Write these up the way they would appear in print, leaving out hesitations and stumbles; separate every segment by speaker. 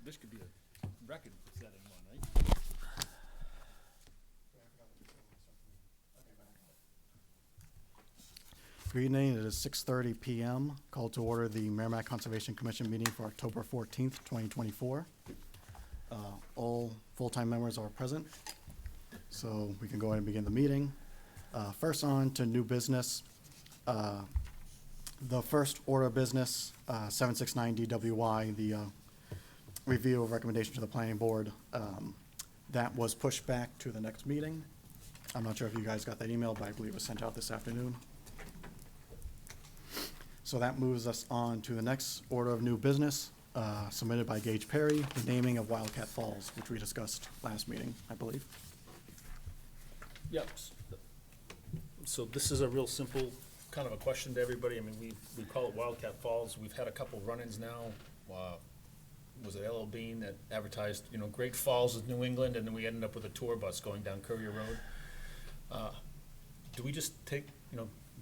Speaker 1: This could be a record-setting one, right?
Speaker 2: Good evening, it is 6:30 PM. Call to order the Merrimack Conservation Commission meeting for October 14th, 2024. All full-time members are present, so we can go ahead and begin the meeting. First on to new business. The first order of business, 769 DWY, the review of recommendation to the planning board, that was pushed back to the next meeting. I'm not sure if you guys got that email, but I believe it was sent out this afternoon. So that moves us on to the next order of new business, submitted by Gage Perry, the naming of Wildcat Falls, which we discussed last meeting, I believe.
Speaker 1: Yep. So this is a real simple kind of a question to everybody. I mean, we call it Wildcat Falls. We've had a couple run-ins now. Was it L.L. Bean that advertised, Great Falls of New England, and then we ended up with a tour bus going down Courier Road. Do we just take,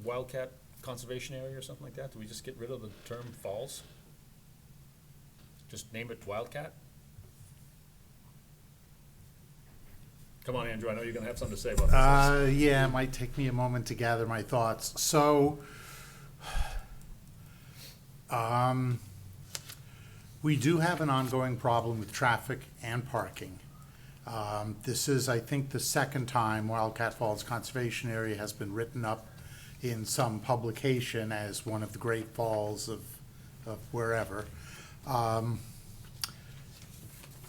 Speaker 1: Wildcat Conservation Area or something like that? Do we just get rid of the term falls? Just name it Wildcat? Come on, Andrew, I know you're gonna have something to say about this.
Speaker 3: Yeah, it might take me a moment to gather my thoughts. So, we do have an ongoing problem with traffic and parking. This is, I think, the second time Wildcat Falls Conservation Area has been written up in some publication as one of the great falls of wherever. I'm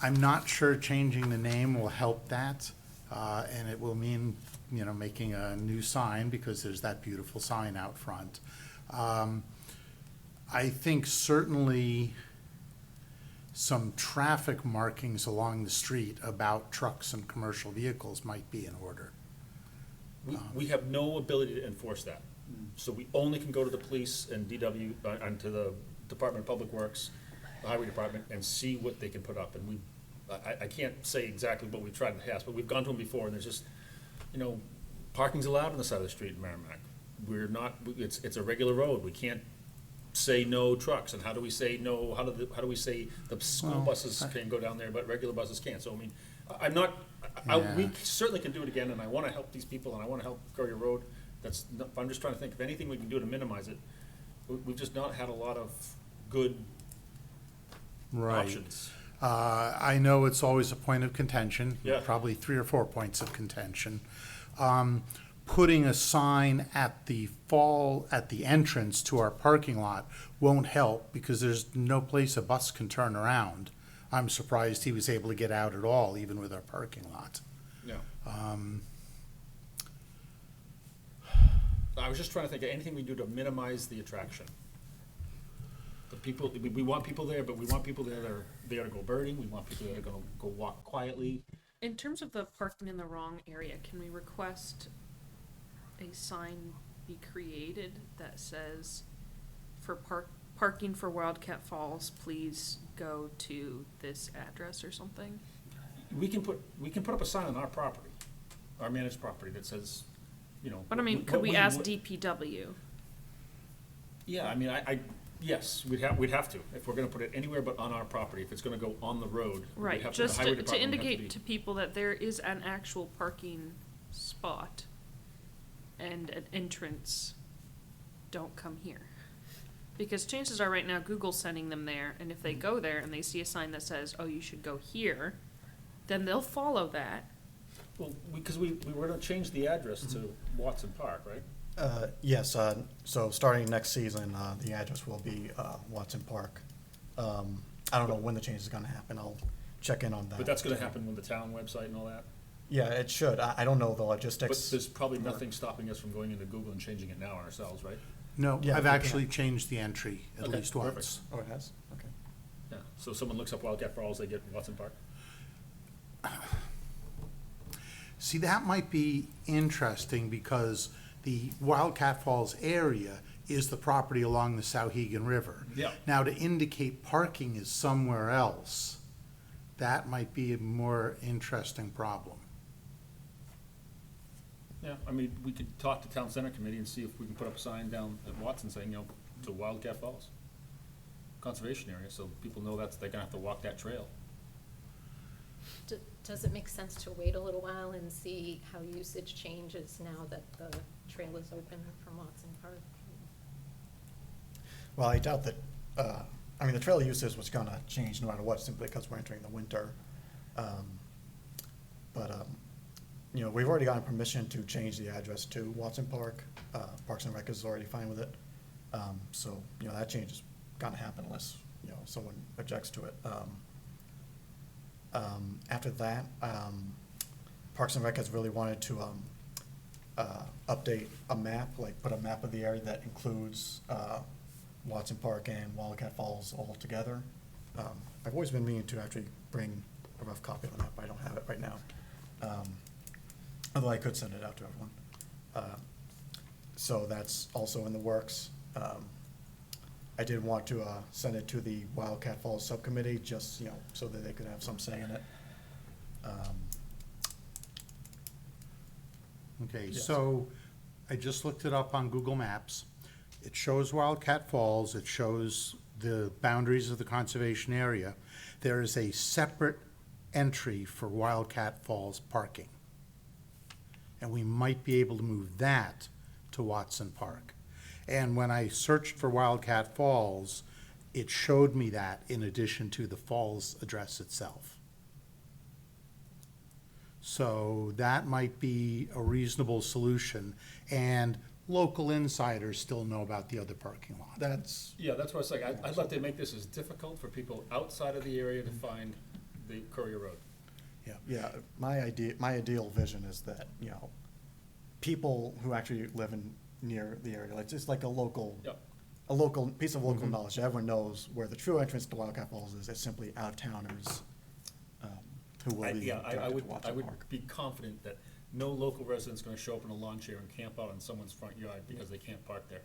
Speaker 3: not sure changing the name will help that, and it will mean, making a new sign because there's that beautiful sign out front. I think certainly some traffic markings along the street about trucks and commercial vehicles might be in order.
Speaker 1: We have no ability to enforce that. So we only can go to the police and DW, and to the Department of Public Works, the Highway Department, and see what they can put up. And I can't say exactly what we've tried in the past, but we've gone to them before, and there's just, parking's allowed on the side of the street in Merrimack. We're not, it's a regular road. We can't say no trucks. And how do we say no, how do we say the school buses can go down there, but regular buses can't? So, I mean, I'm not, we certainly can do it again, and I want to help these people, and I want to help Courier Road. I'm just trying to think of anything we can do to minimize it. We've just not had a lot of good options.
Speaker 3: I know it's always a point of contention,
Speaker 1: Yeah.
Speaker 3: probably 3 or 4 points of contention. Putting a sign at the entrance to our parking lot won't help because there's no place a bus can turn around. I'm surprised he was able to get out at all, even with our parking lot.
Speaker 1: Yeah. I was just trying to think of anything we do to minimize the attraction. The people, we want people there, but we want people there that are there to go birding. We want people that are gonna go walk quietly.
Speaker 4: In terms of the parking in the wrong area, can we request a sign be created that says, for parking for Wildcat Falls, please go to this address or something?
Speaker 1: We can put up a sign on our property, our managed property that says,
Speaker 4: But I mean, could we ask DPW?
Speaker 1: Yeah, I mean, yes, we'd have to, if we're gonna put it anywhere but on our property. If it's gonna go on the road, we'd
Speaker 4: Right,
Speaker 1: have
Speaker 4: just
Speaker 1: the highway
Speaker 4: to
Speaker 1: department would have
Speaker 4: indicate to people that there is an actual parking spot and an entrance. Don't come here. Because chances are right now Google's sending them there, and if they go there and they see a sign that says, oh, you should go here, then they'll follow that.
Speaker 1: Well, because we were gonna change the address to Watson Park, right?
Speaker 2: Yes, so starting next season, the address will be Watson Park. I don't know when the change is gonna happen. I'll check in on that.
Speaker 1: But that's gonna happen with the town website and all that?
Speaker 2: Yeah, it should. I don't know the
Speaker 1: But
Speaker 2: logistics.
Speaker 1: there's probably nothing stopping us from going into Google and changing it now ourselves, right?
Speaker 3: No,
Speaker 2: Yeah,
Speaker 3: I've
Speaker 2: we can.
Speaker 3: actually changed the entry at
Speaker 1: Okay,
Speaker 3: least
Speaker 1: perfect.
Speaker 3: once.
Speaker 2: Oh, it has? Okay.
Speaker 1: Yeah, so if someone looks up Wildcat Falls, they get Watson Park?
Speaker 3: See, that might be interesting because the Wildcat Falls area is the property along the Sauhegan River.
Speaker 1: Yeah.
Speaker 3: Now, to indicate parking is somewhere else, that might be a more interesting problem.
Speaker 1: Yeah, I mean, we could talk to Town Center Committee and see if we can put up a sign down at Watson saying, to Wildcat Falls Conservation Area, so people know they're gonna have to walk that trail.
Speaker 5: Does it make sense to wait a little while and see how usage changes now that the trail is open from Watson Park?
Speaker 2: Well, I doubt that, I mean, the trail usage was gonna change no matter what, simply because we're entering the winter. You know, we've already gotten permission to change the address to Watson Park. Parks and Rec is already fine with it. So, you know, that change is gonna happen unless, you know, someone objects to it. After that, Parks and Rec has really wanted to, update a map, like put a map of the area that includes, Watson Park and Wildcat Falls all together. I've always been meaning to actually bring a rough copy of the map, but I don't have it right now. Although I could send it out to everyone. So that's also in the works. I did want to, send it to the Wildcat Falls Subcommittee, just, you know, so that they could have some say in it.
Speaker 3: Okay,
Speaker 2: Yes.
Speaker 3: so I just looked it up on Google Maps. It shows Wildcat Falls, it shows the boundaries of the conservation area. There is a separate entry for Wildcat Falls parking. And we might be able to move that to Watson Park. And when I searched for Wildcat Falls, it showed me that in addition to the falls address itself. So that might be a reasonable solution, and local insiders still know about the other parking lot.
Speaker 2: That's,
Speaker 1: Yeah, that's what I was saying. I'd like to make this as difficult for people outside of the area to find the Courier Road.
Speaker 2: yeah, my ideal vision is that, you know, people who actually live near the area, like, just like a local
Speaker 1: Yep.
Speaker 2: piece of local knowledge, everyone knows where the true entrance to Wildcat Falls is. It's simply out-of-towners, who will be
Speaker 1: Yeah, I
Speaker 2: directed to
Speaker 1: would
Speaker 2: Watson Park.
Speaker 1: be confident that no local resident's gonna show up in a lawn chair and camp out on someone's front yard because they can't park there.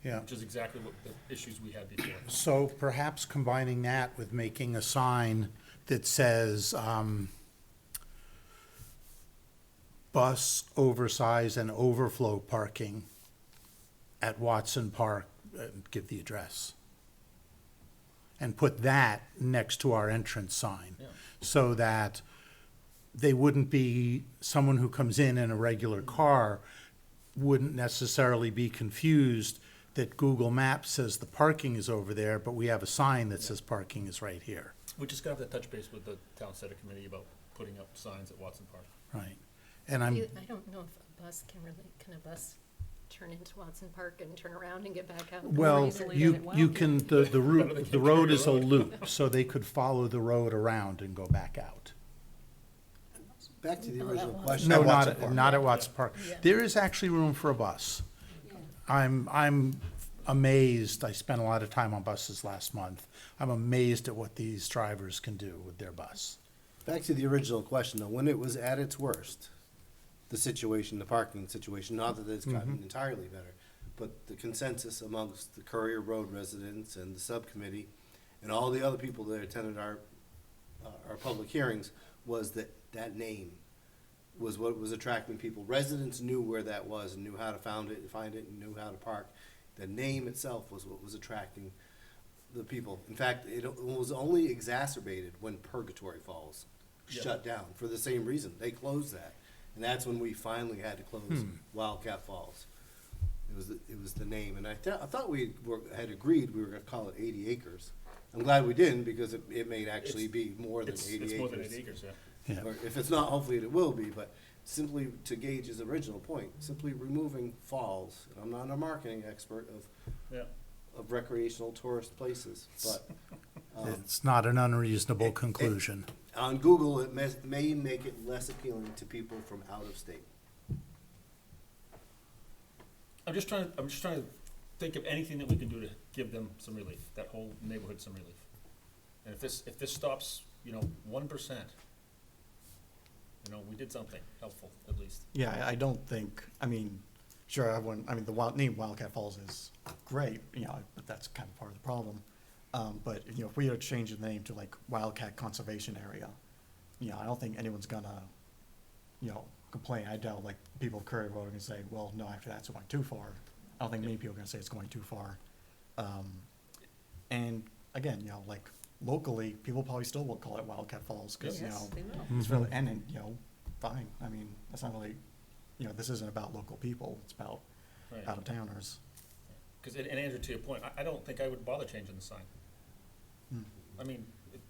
Speaker 3: Yeah.
Speaker 1: Which is exactly what the issues we had before.
Speaker 3: So perhaps combining that with making a sign that says, bus oversize and overflow parking at Watson Park, give the address. And put that next to our entrance sign.
Speaker 1: Yeah.
Speaker 3: So that they wouldn't be, someone who comes in a regular car wouldn't necessarily be confused that Google Maps says the parking is over there, but we have a sign that says parking is right here.
Speaker 1: We just gotta have to touch base with the town center committee about putting up signs at Watson Park.
Speaker 3: Right. And I'm,
Speaker 5: I don't know if a bus can a bus turn into Watson Park and turn around and get back out?
Speaker 3: well,
Speaker 4: easily
Speaker 3: you,
Speaker 4: than it
Speaker 3: you
Speaker 4: will.
Speaker 3: can, the
Speaker 1: Better
Speaker 3: route,
Speaker 1: than
Speaker 3: the road is a
Speaker 1: Courier Road.
Speaker 3: loop, so they could follow the road around and go back out.
Speaker 6: Back to the
Speaker 5: No,
Speaker 6: original
Speaker 5: that was-
Speaker 6: question.
Speaker 3: No,
Speaker 2: At Watson
Speaker 3: not,
Speaker 2: Park.
Speaker 3: not at Watson Park.
Speaker 5: Yeah.
Speaker 3: There is actually room for a bus. I'm amazed, I spent a lot of time on buses last month. I'm amazed at what these drivers can do with their bus.
Speaker 6: Back to the original question, though, when it was at its worst, the situation, the parking situation, not that it's gotten entirely better, but the consensus amongst the Courier Road residents and the subcommittee and all the other people that attended our public hearings was that that name was what was attracting people. Residents knew where that was and knew how to find it, and knew how to park. The name itself was what was attracting the people. In fact, it was only exacerbated when Purgatory Falls shut down for the same reason. They closed that. And that's when we finally had to close Wildcat Falls. It was the name. And I thought we had agreed we were gonna call it 80 acres. I'm glad we didn't, because it may actually be more than 80 acres.
Speaker 1: It's more than 80 acres, yeah.
Speaker 3: Yeah.
Speaker 6: Or if it's not, hopefully it will be, but simply to gauge his original point, simply removing falls, and I'm not a marketing expert
Speaker 1: Yeah.
Speaker 6: of recreational tourist places, but,
Speaker 3: It's not an unreasonable conclusion.
Speaker 6: on Google, it may make it less appealing to people from out of state.
Speaker 1: I'm just trying to think of anything that we can do to give them some relief, that whole neighborhood some relief. And if this stops, 1%, we did something helpful, at least.
Speaker 2: Yeah, I don't think, I mean, sure, name Wildcat Falls is great, but that's kind of part of the problem. But, if we were to change the name to like Wildcat Conservation Area, I don't think anyone's gonna, complain. I doubt like people of Courier Road are gonna say, well, no, actually that's going too far. I don't think many people are gonna say it's going too far. And again, like locally, people probably still will call it Wildcat Falls, cause you know,
Speaker 7: Yes, they will.
Speaker 2: it's really, and, you know, fine, I mean, that's not really, you know, this isn't about local people, it's about
Speaker 1: Right.
Speaker 2: out of towners.
Speaker 1: Because, and Andrew, to your point, I don't think I would bother changing the sign.
Speaker 2: Hmm.
Speaker 1: I mean, if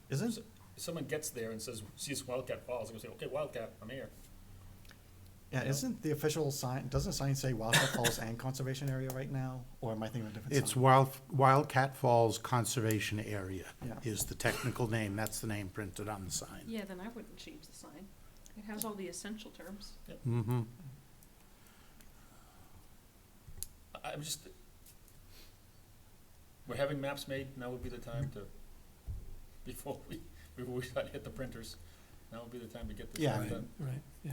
Speaker 2: Isn't,
Speaker 1: if someone gets there and says, sees Wildcat Falls, they're gonna say, okay, Wildcat, I'm here.
Speaker 2: yeah, isn't the official sign, doesn't the sign say Wildcat Falls and Conservation Area right now, or am I thinking of a different sign?
Speaker 3: It's Wildcat Falls Conservation Area
Speaker 2: Yeah.
Speaker 3: is the technical name. That's the name printed on the sign.
Speaker 4: Yeah, then I wouldn't change the sign. It has all the essential terms.
Speaker 3: Mm-hmm.
Speaker 1: I'm just, we're having maps made, now would be the time to, before we start to hit the printers, now would be the time to get this
Speaker 2: Yeah, I
Speaker 1: stuff
Speaker 2: mean,
Speaker 1: done.
Speaker 7: Right, yeah.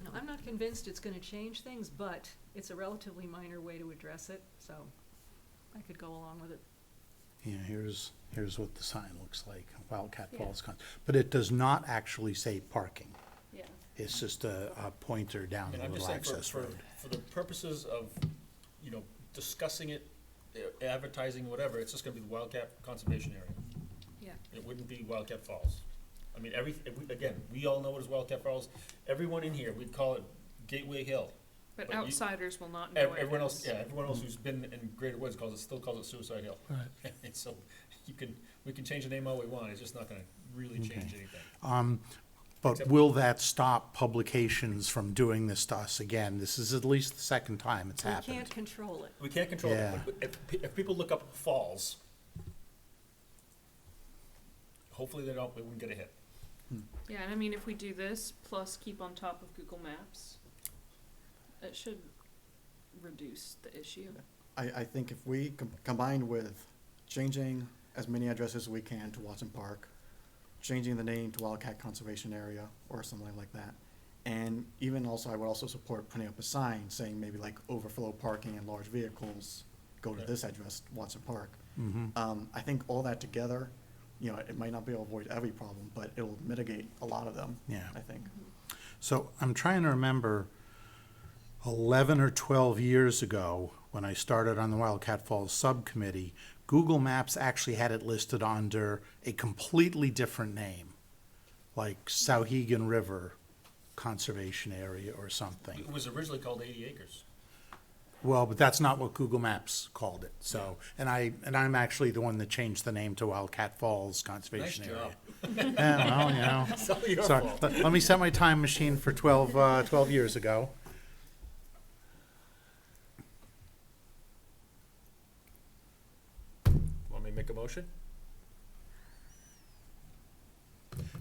Speaker 8: No, I'm not convinced it's gonna change things, but it's a relatively minor way to address it, so I could go along with it.
Speaker 3: Yeah, here's what the sign looks like, Wildcat
Speaker 8: Yeah.
Speaker 3: Falls. But it does not actually say parking.
Speaker 4: Yeah.
Speaker 3: It's just a pointer down
Speaker 1: And
Speaker 3: the
Speaker 1: I'm just
Speaker 3: little
Speaker 1: saying,
Speaker 3: access
Speaker 1: for
Speaker 3: road.
Speaker 1: the purposes of, you know, discussing it, advertising, whatever, it's just gonna be the Wildcat Conservation Area.
Speaker 4: Yeah.
Speaker 1: It wouldn't be Wildcat Falls. I mean, again, we all know what is Wildcat Falls. Everyone in here, we'd call it Gateway Hill.
Speaker 4: But
Speaker 1: But you-
Speaker 4: outsiders will not know it
Speaker 1: Everyone else,
Speaker 4: is.
Speaker 1: yeah, everyone else who's been in Greater Woods still calls it Suicide Hill.
Speaker 7: Right.
Speaker 1: And so, we can change the name all we want, it's just not gonna really change
Speaker 3: Okay.
Speaker 1: anything.
Speaker 3: But
Speaker 1: Except-
Speaker 3: will that stop publications from doing this to us again? This is at least the second time it's
Speaker 8: We
Speaker 3: happened.
Speaker 8: can't control it.
Speaker 1: We can't control
Speaker 3: Yeah.
Speaker 1: it, but if people look up falls, hopefully they wouldn't get a hit.
Speaker 4: Yeah, and I mean, if we do this, plus keep on top of Google Maps, it should reduce the issue.
Speaker 2: I think if we combined with changing as many addresses as we can to Watson Park, changing the name to Wildcat Conservation Area or something like that, and even also, I would also support putting up a sign saying maybe like overflow parking and large vehicles, go to
Speaker 1: Yeah.
Speaker 2: this address, Watson Park.
Speaker 3: Mhm.
Speaker 2: I think all that together, you know, it might not be able to avoid every problem, but it'll mitigate a lot of them,
Speaker 3: Yeah.
Speaker 2: I think.
Speaker 3: So I'm trying to remember 11 or 12 years ago, when I started on the Wildcat Falls Subcommittee, Google Maps actually had it listed under a completely different name, like Sauhegan River Conservation Area or something.
Speaker 1: It was originally called 80 acres.
Speaker 3: Well, but that's not what Google Maps called it, so, and I'm actually the one that changed the name to Wildcat Falls Conservation
Speaker 1: Nice
Speaker 3: Area.
Speaker 1: job.
Speaker 3: Yeah, well, you know.
Speaker 1: It's all your
Speaker 3: So,
Speaker 1: fault.
Speaker 3: let me set my time machine for 12 years ago.
Speaker 1: Want me to make a motion?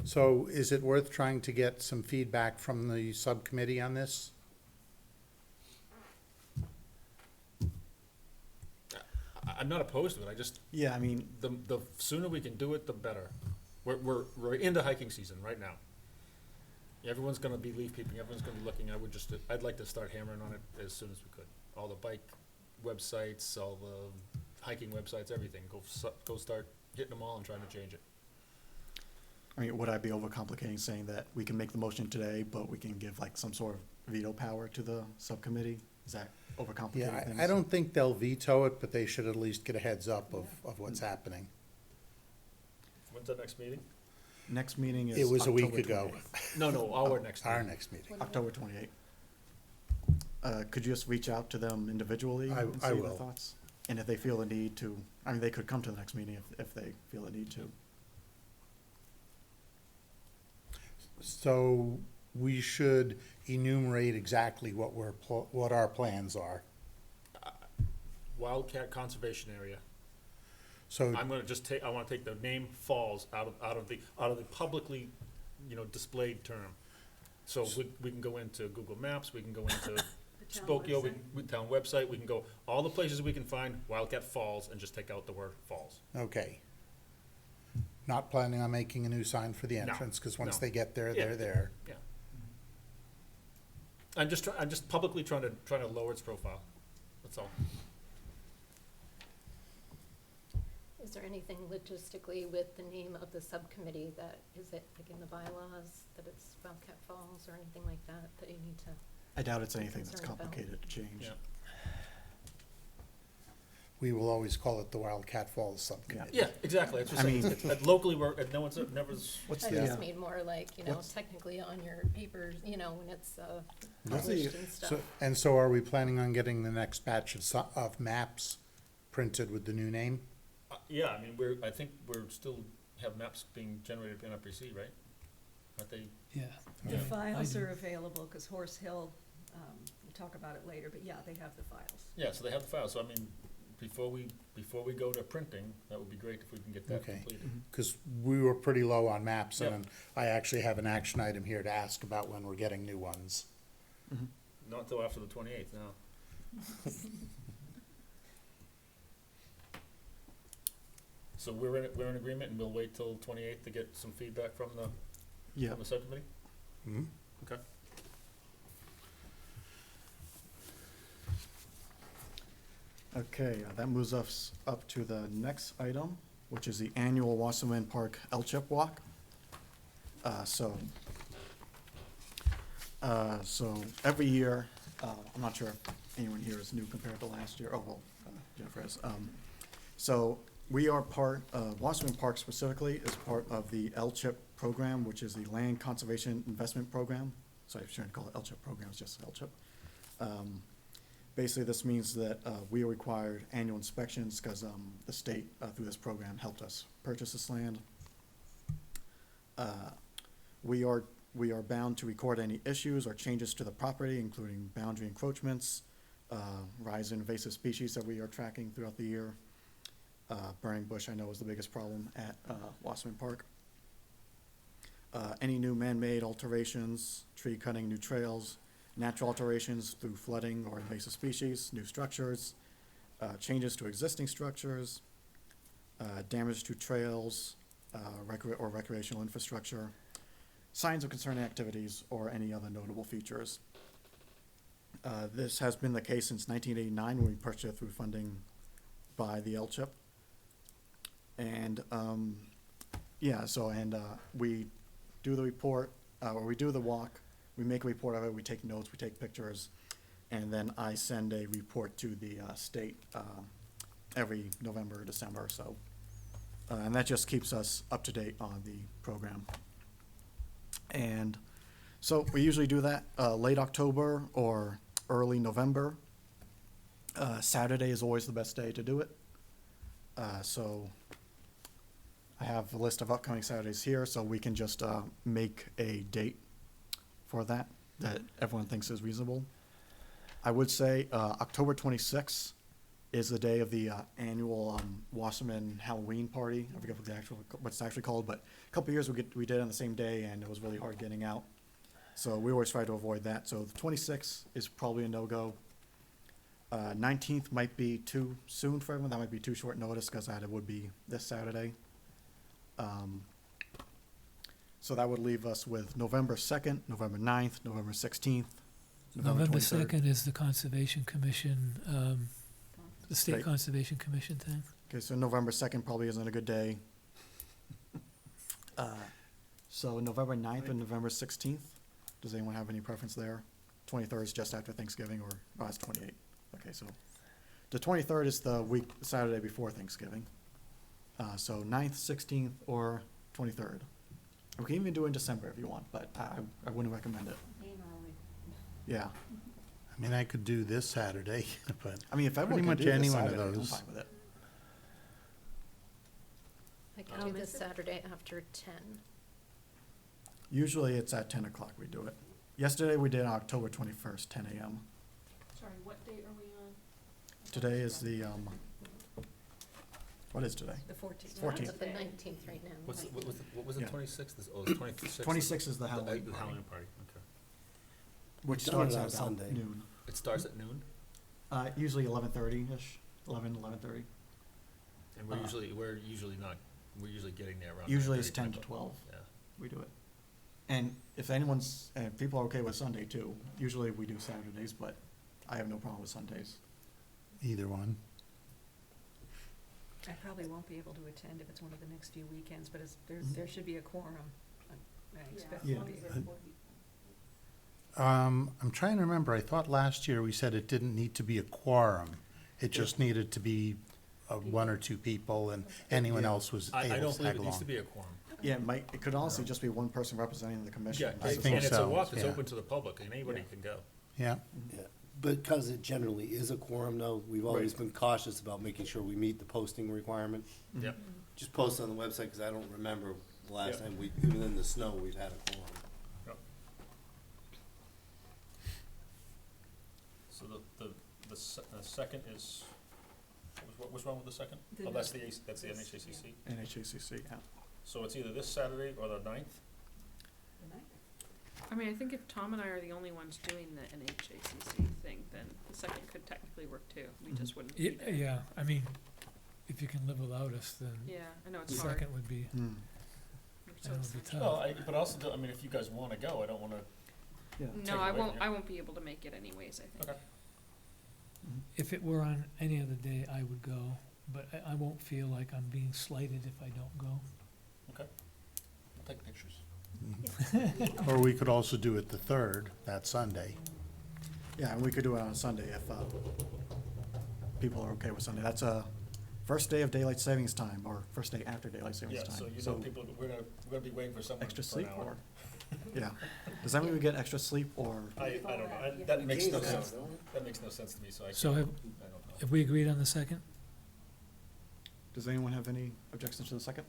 Speaker 3: So is it worth trying to get some feedback from the subcommittee on this?
Speaker 1: I'm not opposed to it, I just,
Speaker 2: Yeah, I mean,
Speaker 1: the sooner we can do it, the better. We're into hiking season right now. Everyone's gonna be leaf peeping, everyone's gonna be looking, I'd like to start hammering on it as soon as we could. All the bike websites, all the hiking websites, everything, go start hitting them all and trying to change it.
Speaker 2: I mean, would I be overcomplicating saying that we can make the motion today, but we can give like some sort of veto power to the subcommittee? Is that overcomplicating
Speaker 3: Yeah,
Speaker 2: things?
Speaker 3: I don't think they'll veto it, but they should at least get a heads up of what's happening.
Speaker 1: When's our next meeting?
Speaker 2: Next meeting is
Speaker 3: It was a week
Speaker 2: October
Speaker 3: ago,
Speaker 2: 28th.
Speaker 1: No, our next
Speaker 3: our
Speaker 1: meeting.
Speaker 3: next meeting.
Speaker 2: October 28th. Could you just reach out to them individually
Speaker 3: I
Speaker 2: and see their
Speaker 3: will.
Speaker 2: thoughts? And if they feel the need to, I mean, they could come to the next meeting if they feel the need to.
Speaker 3: So we should enumerate exactly what our plans are.
Speaker 1: Wildcat Conservation Area.
Speaker 3: So,
Speaker 1: I'm gonna I wanna take the name Falls out of the publicly, displayed term. So we can go into Google Maps, we can go into
Speaker 8: The town
Speaker 1: Spokio,
Speaker 8: website.
Speaker 1: town website, we can go, all the places we can find Wildcat Falls and just take out the word Falls.
Speaker 3: okay. Not planning on making a new sign for the
Speaker 1: No,
Speaker 3: entrance, because once
Speaker 1: no.
Speaker 3: they get there,
Speaker 1: Yeah.
Speaker 3: they're there.
Speaker 1: Yeah. I'm just publicly trying to lower its profile, that's all.
Speaker 5: Is there anything logistically with the name of the subcommittee that, is it like in the bylaws, that it's Wildcat Falls or anything like that, that you need to?
Speaker 2: I doubt it's anything that's
Speaker 5: Concerned about.
Speaker 2: complicated to change.
Speaker 1: Yeah.
Speaker 3: We will always call it the Wildcat Falls Subcommittee.
Speaker 1: Yeah, exactly, that's what
Speaker 2: I
Speaker 1: I'm saying,
Speaker 2: mean-
Speaker 1: It's- locally, no one's, never's,
Speaker 2: What's
Speaker 5: I
Speaker 2: the,
Speaker 5: just mean more like,
Speaker 2: What's-
Speaker 5: technically on your papers, when it's,
Speaker 3: What's
Speaker 5: published and stuff.
Speaker 3: So are we planning on getting the next batch of maps printed with the new name?
Speaker 1: yeah, I mean, I think we're still have maps being generated in NRPC, right? Aren't they?
Speaker 7: Yeah.
Speaker 8: The
Speaker 1: Yeah.
Speaker 8: files
Speaker 7: I do.
Speaker 8: are available, cause Horse Hill, we'll talk about it later, but yeah, they have the files.
Speaker 1: Yeah, so they have the file, so I mean, before we go to printing, that would be great if we can get that
Speaker 3: Okay.
Speaker 1: completed.
Speaker 3: Because we were pretty low on maps,
Speaker 1: Yep.
Speaker 3: and I actually have an action item here to ask about when we're getting new ones.
Speaker 1: Not until after the 28th, no. So we're in agreement, and we'll wait till 28th to get some feedback from
Speaker 2: yeah,
Speaker 1: the subcommittee?
Speaker 3: Hmm?
Speaker 1: Okay.
Speaker 2: okay, that moves us up to the next item, which is the annual Wasserman Park L-Chip Walk. So every year, I'm not sure if anyone here is new compared to last year, oh, well, Jennifer is. So we are Wasserman Park specifically is part of the L-Chip program, which is the Land Conservation Investment Program. Sorry, I shouldn't call it L-Chip program, it's just L-Chip. Basically, this means that we are required annual inspections because the state, through this program, helped us purchase this land. We are bound to record any issues or changes to the property, including boundary encroachments, rise in invasive species that we are tracking throughout the year. Burning bush, I know, is the biggest problem at Wasserman Park. Any new man-made alterations, tree cutting, new trails, natural alterations through flooding or invasive species, new structures, changes to existing structures, damage to trails, or recreational infrastructure, signs of concerning activities, or any other notable features. This has been the case since 1989 when we purchased it through funding by the L-Chip. And, we do the report, or we do the walk, we make a report of it, we take notes, we take pictures, and then I send a report to the state every November or December or so. And that just keeps us up to date on the program. And so we usually do that late October or early November. Saturday is always the best day to do it. So I have a list of upcoming Saturdays here, so we can just make a date for that everyone thinks is reasonable. I would say October 26th is the day of the annual Wasserman Halloween party. I forget what it's actually called, but a couple of years we did it on the same day, and it was really hard getting out. So we always try to avoid that. So the 26th is probably a no-go. 19th might be too soon for everyone. That might be too short notice because it would be this Saturday. So that would leave us with November 2nd, November 9th, November 16th,
Speaker 7: November
Speaker 2: 23rd.
Speaker 7: 2nd is the Conservation Commission, the State
Speaker 2: State.
Speaker 7: Conservation Commission thing.
Speaker 2: Okay, so November 2nd probably isn't a good day. So November 9th and November 16th, does anyone have any preference there? 23rd is just after Thanksgiving, or, it's 28th. Okay, so the 23rd is the week, Saturday before Thanksgiving. So 9th, 16th, or 23rd. We can even do it in December if you want, but I wouldn't recommend it. Yeah,
Speaker 3: I mean, I could do this Saturday, but
Speaker 2: I mean, if everyone can
Speaker 3: Pretty
Speaker 2: do
Speaker 3: much
Speaker 2: this
Speaker 3: any one of
Speaker 2: Saturday, I'm
Speaker 3: those.
Speaker 2: fine with it.
Speaker 5: I can do this Saturday after 10.
Speaker 2: Usually it's at 10 o'clock we do it. Yesterday we did October 21st, 10 a.m.
Speaker 4: Sorry, what date are we on?
Speaker 2: Today is the, what is today?
Speaker 8: The 14th.
Speaker 2: 14th.
Speaker 5: It's the 19th right now.
Speaker 1: What was the
Speaker 2: Yeah.
Speaker 1: 26th? Oh, the 26th.
Speaker 2: 26th is the
Speaker 1: The
Speaker 2: Halloween
Speaker 1: the
Speaker 2: party,
Speaker 1: Halloween party, okay.
Speaker 2: which
Speaker 6: Done it
Speaker 2: starts
Speaker 6: on
Speaker 2: at about
Speaker 6: Sunday.
Speaker 2: noon.
Speaker 1: It starts at noon,
Speaker 2: Usually 11:30-ish, 11:30.
Speaker 1: and
Speaker 2: Uh,
Speaker 1: we're usually getting there around.
Speaker 2: Usually it's
Speaker 1: 9:30,
Speaker 2: 10 to 12.
Speaker 1: Yeah.
Speaker 2: We do it. And if people are okay with Sunday too, usually we do Saturdays, but I have no problem with Sundays.
Speaker 3: either one.
Speaker 8: I probably won't be able to attend if it's one of the next few weekends, but there should be a quorum. I expect
Speaker 2: Yeah.
Speaker 8: there'll be.
Speaker 3: I'm trying to remember, I thought last year we said it didn't need to be a quorum. It just needed to be one or two people, and anyone
Speaker 2: Yeah.
Speaker 3: else was
Speaker 1: I
Speaker 3: able
Speaker 1: don't
Speaker 3: to
Speaker 1: believe
Speaker 3: tag
Speaker 1: it needs to
Speaker 3: along.
Speaker 1: be a quorum.
Speaker 2: Yeah, it could honestly just be one person representing the commission.
Speaker 1: Yeah,
Speaker 3: I
Speaker 1: and
Speaker 3: think
Speaker 1: it's a
Speaker 3: so,
Speaker 1: walk that's
Speaker 3: yeah.
Speaker 1: open to the public, and anybody can go.
Speaker 3: Yeah,
Speaker 6: Yeah, because it generally is a quorum though, we've always been cautious about making sure we meet the posting requirement.
Speaker 1: Yep.
Speaker 6: Just post on the website, because I don't remember the last
Speaker 1: Yeah.
Speaker 6: time even in the snow, we've had a quorum.
Speaker 1: Yep. So the second is, what's wrong with the second?
Speaker 8: The
Speaker 1: Oh, that's that's the
Speaker 8: Yes,
Speaker 1: NHACC.
Speaker 2: NHACC, yeah.
Speaker 1: So it's either this Saturday or the 9th?
Speaker 4: I mean, I think if Tom and I are the only ones doing the NHACC thing, then the second could technically work too. We just wouldn't be there.
Speaker 7: Yeah, I mean, if you can live without us, then
Speaker 4: Yeah, I know
Speaker 7: the
Speaker 4: it's hard.
Speaker 7: second would be,
Speaker 2: Hmm.
Speaker 4: We're
Speaker 7: that
Speaker 4: so
Speaker 7: would be
Speaker 4: essential.
Speaker 1: Well,
Speaker 7: tough.
Speaker 1: but also, I mean, if you guys wanna go, I don't wanna,
Speaker 2: Yeah.
Speaker 1: Take
Speaker 4: No,
Speaker 1: it
Speaker 4: I
Speaker 1: away
Speaker 4: won't,
Speaker 1: from you.
Speaker 4: I won't be able to make it anyways, I think.
Speaker 1: okay.
Speaker 7: If it were on any other day, I would go, but I won't feel like I'm being slighted if I don't go.
Speaker 1: I'll take pictures.
Speaker 3: or we could also do it the 3rd, that Sunday.
Speaker 2: Yeah, and we could do it on Sunday if people are okay with Sunday. That's first day of daylight savings time, or first day after daylight savings
Speaker 1: Yeah,
Speaker 2: time.
Speaker 1: so you know, people, we're gonna be waiting for someone
Speaker 2: Extra
Speaker 1: for an
Speaker 2: sleep,
Speaker 1: hour.
Speaker 2: or, yeah. Does that mean we get extra sleep, or,
Speaker 1: I don't know, that makes no
Speaker 6: Games
Speaker 1: sense,
Speaker 6: now, don't we?
Speaker 1: that makes no sense to me, so I
Speaker 7: So
Speaker 1: can't,
Speaker 7: have,
Speaker 1: I don't know.
Speaker 7: have we agreed on the second?
Speaker 2: does anyone have any objections to the second?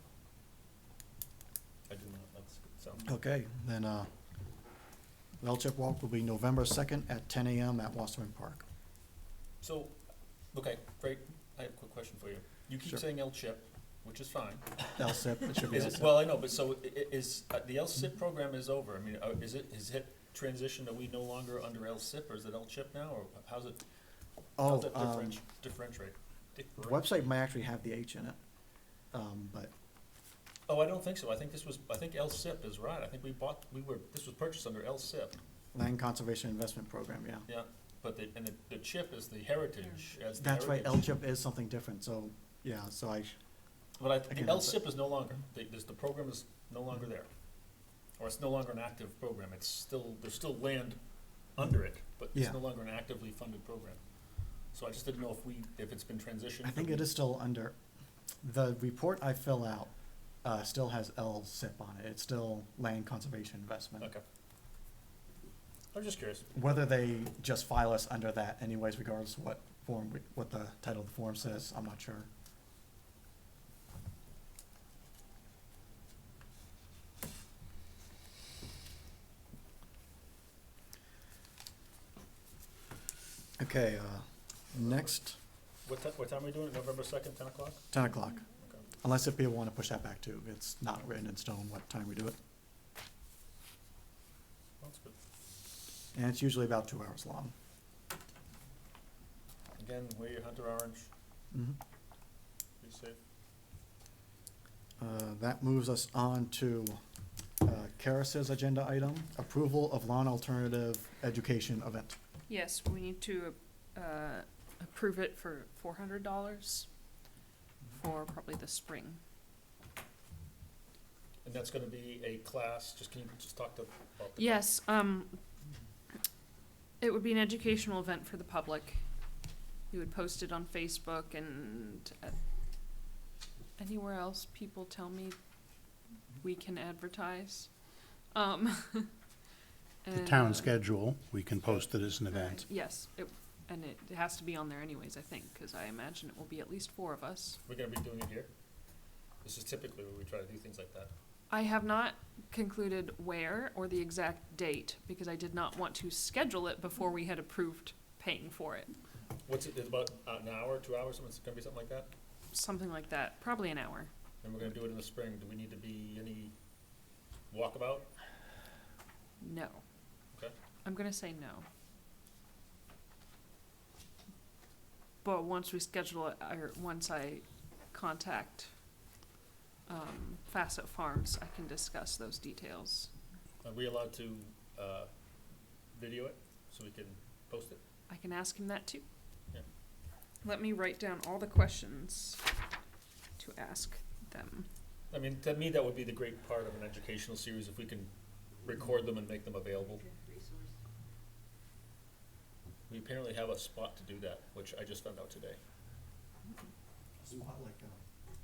Speaker 1: I do not, that's, sounds.
Speaker 2: Okay, then, the L-Chip Walk will be November 2nd at 10 a.m. at Wasserman Park.
Speaker 1: So, okay, great, I have a quick question for you. You keep
Speaker 2: Sure.
Speaker 1: saying L-CHIP, which is fine.
Speaker 2: L-SIP, it should be
Speaker 1: Is it,
Speaker 2: L-SIP.
Speaker 1: well, I know, but so is, the L-SIP program is over, I mean, is it transition, are we no longer under L-SIP, or is it L-CHIP now, or how's it
Speaker 2: Oh,
Speaker 1: differentiate?
Speaker 2: the website might actually have the H in it, but,
Speaker 1: Oh, I don't think so, I think L-SIP is right, I think this was purchased under L-SIP,
Speaker 2: Land Conservation Investment Program, yeah.
Speaker 1: yeah, but the CHIP is the heritage, as the
Speaker 2: That's right,
Speaker 1: heritage.
Speaker 2: L-Chip is something different, so, yeah, so
Speaker 1: But
Speaker 2: Again,
Speaker 1: the
Speaker 2: that's
Speaker 1: L-SIP is no longer, the program is no longer there, or it's no longer an active program, it's still, there's still land under it, but it's
Speaker 2: Yeah.
Speaker 1: no longer an actively funded program. So I just didn't know if it's been transitioned.
Speaker 2: I think it is still under, the report I fill out, still has L-SIP on it. It's still Land Conservation Investment.
Speaker 1: Okay. I'm just curious.
Speaker 2: Whether they just file us under that anyways, regardless of what form, what the title of the form says, I'm not sure. Okay, next,
Speaker 1: What time are we doing it, November 2nd, 10 o'clock?
Speaker 2: 10 o'clock.
Speaker 1: Okay.
Speaker 2: Unless if people want to push that back too. It's not written in stone what time we do it.
Speaker 1: That's good.
Speaker 2: And it's usually about 2 hours long.
Speaker 1: Again, wear your hunter orange,
Speaker 2: Mhm.
Speaker 1: be safe.
Speaker 2: That moves us on to Karis's agenda item, approval of lawn alternative education event.
Speaker 4: Yes, we need to, approve it for $400 for probably the spring.
Speaker 1: And that's gonna be a class, can you just talk about the?
Speaker 4: Yes, it would be an educational event for the public. We would post it on Facebook and anywhere else people tell me we can advertise.
Speaker 3: The town
Speaker 4: and-
Speaker 3: schedule, we can post it as an event.
Speaker 4: Yes, and it has to be on there anyways, I think, because I imagine it will be at least 4 of us.
Speaker 1: We're gonna be doing it here? This is typically where we try to do things like that.
Speaker 4: I have not concluded where or the exact date, because I did not want to schedule it before we had approved paying for it.
Speaker 1: What's it, it's about an hour, 2 hours, it's gonna be something like that?
Speaker 4: Something like that, probably an hour.
Speaker 1: And we're gonna do it in the spring, do we need to be any walkabout?
Speaker 4: No.
Speaker 1: Okay.
Speaker 4: I'm gonna say no. But once we schedule it, or once I contact, Facet Farms, I can discuss those details.
Speaker 1: Are we allowed to, video it, so we can post it?
Speaker 4: I can ask him that too.
Speaker 1: Yeah.
Speaker 4: Let me write down all the questions to ask them.
Speaker 1: I mean, to me, that would be the great part of an educational series, if we can record them and make them available. We apparently have a spot to do that, which I just found out today.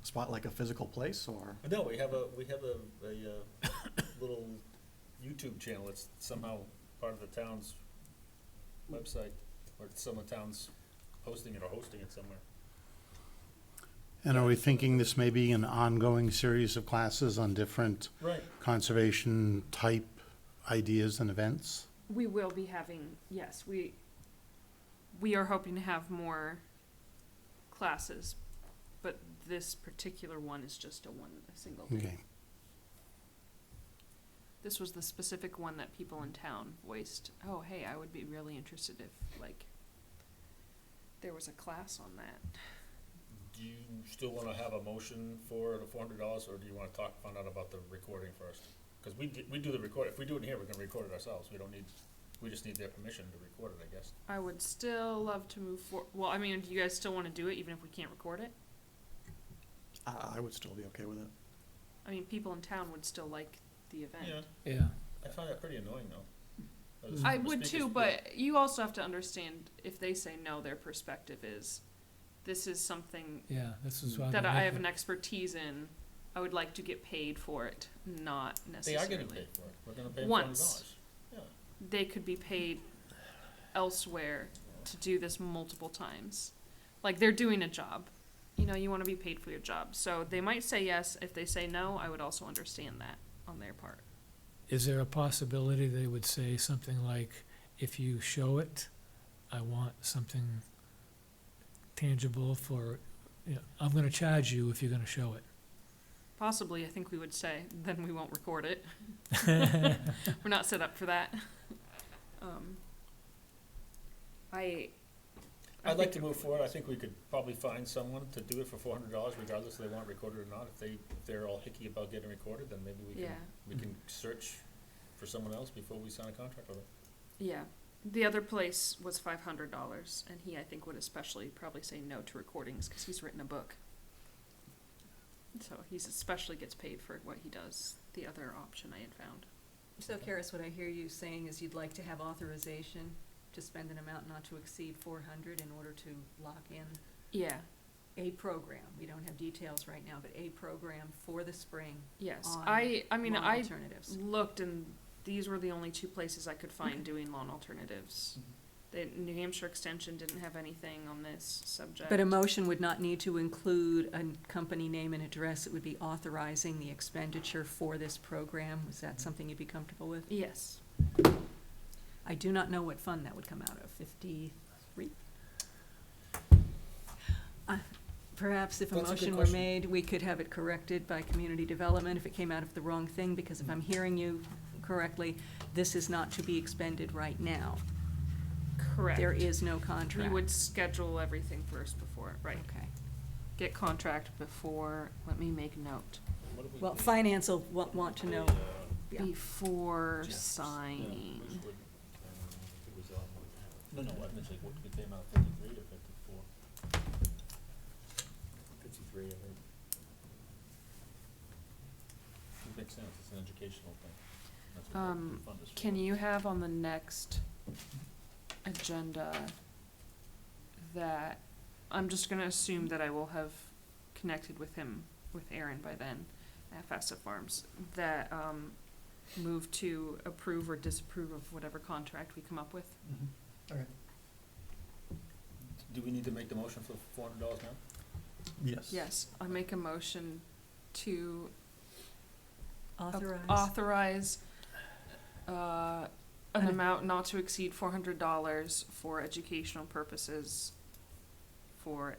Speaker 2: Spot like a physical place, or?
Speaker 1: No, we have a little YouTube channel. It's somehow part of the town's website, or some of the town's hosting it or hosting it somewhere.
Speaker 3: And are we thinking this may be an ongoing series of classes on different
Speaker 1: Right.
Speaker 3: conservation type ideas and events?
Speaker 4: We will be having, yes, we are hoping to have more classes, but this particular one is just a single day.
Speaker 3: Okay.
Speaker 4: This was the specific one that people in town voiced, oh, hey, I would be really interested if, like, there was a class on that.
Speaker 1: Do you still wanna have a motion for the $400, or do you wanna find out about the recording first? Cause we do the record, if we do it in here, we're gonna record it ourselves, we just need their permission to record it, I guess.
Speaker 4: I would still love to move well, I mean, do you guys still wanna do it even if we can't record it?
Speaker 2: I would still be okay with it.
Speaker 4: I mean, people in town would still like the event.
Speaker 1: Yeah,
Speaker 7: Yeah,
Speaker 1: I find that pretty annoying though.
Speaker 4: I would too, but you also have to understand, if they say no, their perspective is, this is something
Speaker 7: yeah, this is why.
Speaker 4: that I have an expertise in, I would like to get paid for it, not
Speaker 1: They
Speaker 4: necessarily.
Speaker 1: are getting paid for it, we're gonna pay them
Speaker 4: Once.
Speaker 1: $400. Yeah.
Speaker 4: They could be paid elsewhere to do this multiple times. Like, they're doing a job. You know, you wanna be paid for your job, so they might say yes. If they say no, I would also understand that on their part.
Speaker 7: Is there a possibility they would say something like, if you show it, I want something tangible for, you know, I'm gonna charge you if you're gonna show it?
Speaker 4: Possibly, I think we would say, then we won't record it. We're not set up for that.
Speaker 1: I'd like to move forward, I think we could probably find someone to do it for $400 regardless if they want it recorded or not. If they're all hicky about getting recorded, then maybe we can search for someone else before we sign a contract with it.
Speaker 4: Yeah. The other place was $500, and he, I think, would especially probably say no to recordings because he's written a book. So he's especially gets paid for what he does. The other option I had found.
Speaker 8: So Karis, what I hear you saying is you'd like to have authorization to spend an amount not to exceed 400 in order to lock in
Speaker 4: Yeah.
Speaker 8: a program. We don't have details right now, but a program for the spring
Speaker 4: Yes.
Speaker 8: on
Speaker 4: I mean,
Speaker 8: lawn
Speaker 4: I
Speaker 8: alternatives.
Speaker 4: looked, and these were the only two places I could find doing lawn alternatives. The New Hampshire Extension didn't have anything on this subject.
Speaker 8: But a motion would not need to include a company name and address. It would be authorizing the expenditure for this program. Was that something you'd be comfortable with?
Speaker 4: Yes.
Speaker 8: I do not know what fund that would come out of. 53? Perhaps if a
Speaker 1: That's a good
Speaker 8: motion were
Speaker 1: question.
Speaker 8: made, we could have it corrected by community development if it came out of the wrong thing, because if I'm hearing you correctly, this is not to be expended right now.
Speaker 4: Correct.
Speaker 8: There is no
Speaker 4: We
Speaker 8: contract.
Speaker 4: would schedule everything first before, right.
Speaker 8: Okay.
Speaker 4: Get contract before, let me make note,
Speaker 1: What if we
Speaker 8: Well,
Speaker 1: did
Speaker 8: finance will want to know. Yeah.
Speaker 4: before
Speaker 1: Yeah.
Speaker 4: signing.
Speaker 1: which would, it was, no, I meant like, what could came out, 53 or 54? 53, I think. It makes sense, it's an educational thing. That's what the fund is for.
Speaker 4: Can you have on the next agenda that, I'm just gonna assume that I will have connected with him, with Aaron by then, at Fasta Farms, that, move to approve or disapprove of whatever contract we come up with.
Speaker 2: Okay.
Speaker 1: Do we need to make the motion for $400 now?
Speaker 2: Yes.
Speaker 4: Yes, I make a motion to
Speaker 8: Authorize.
Speaker 4: authorize, an amount not to exceed $400 for educational purposes for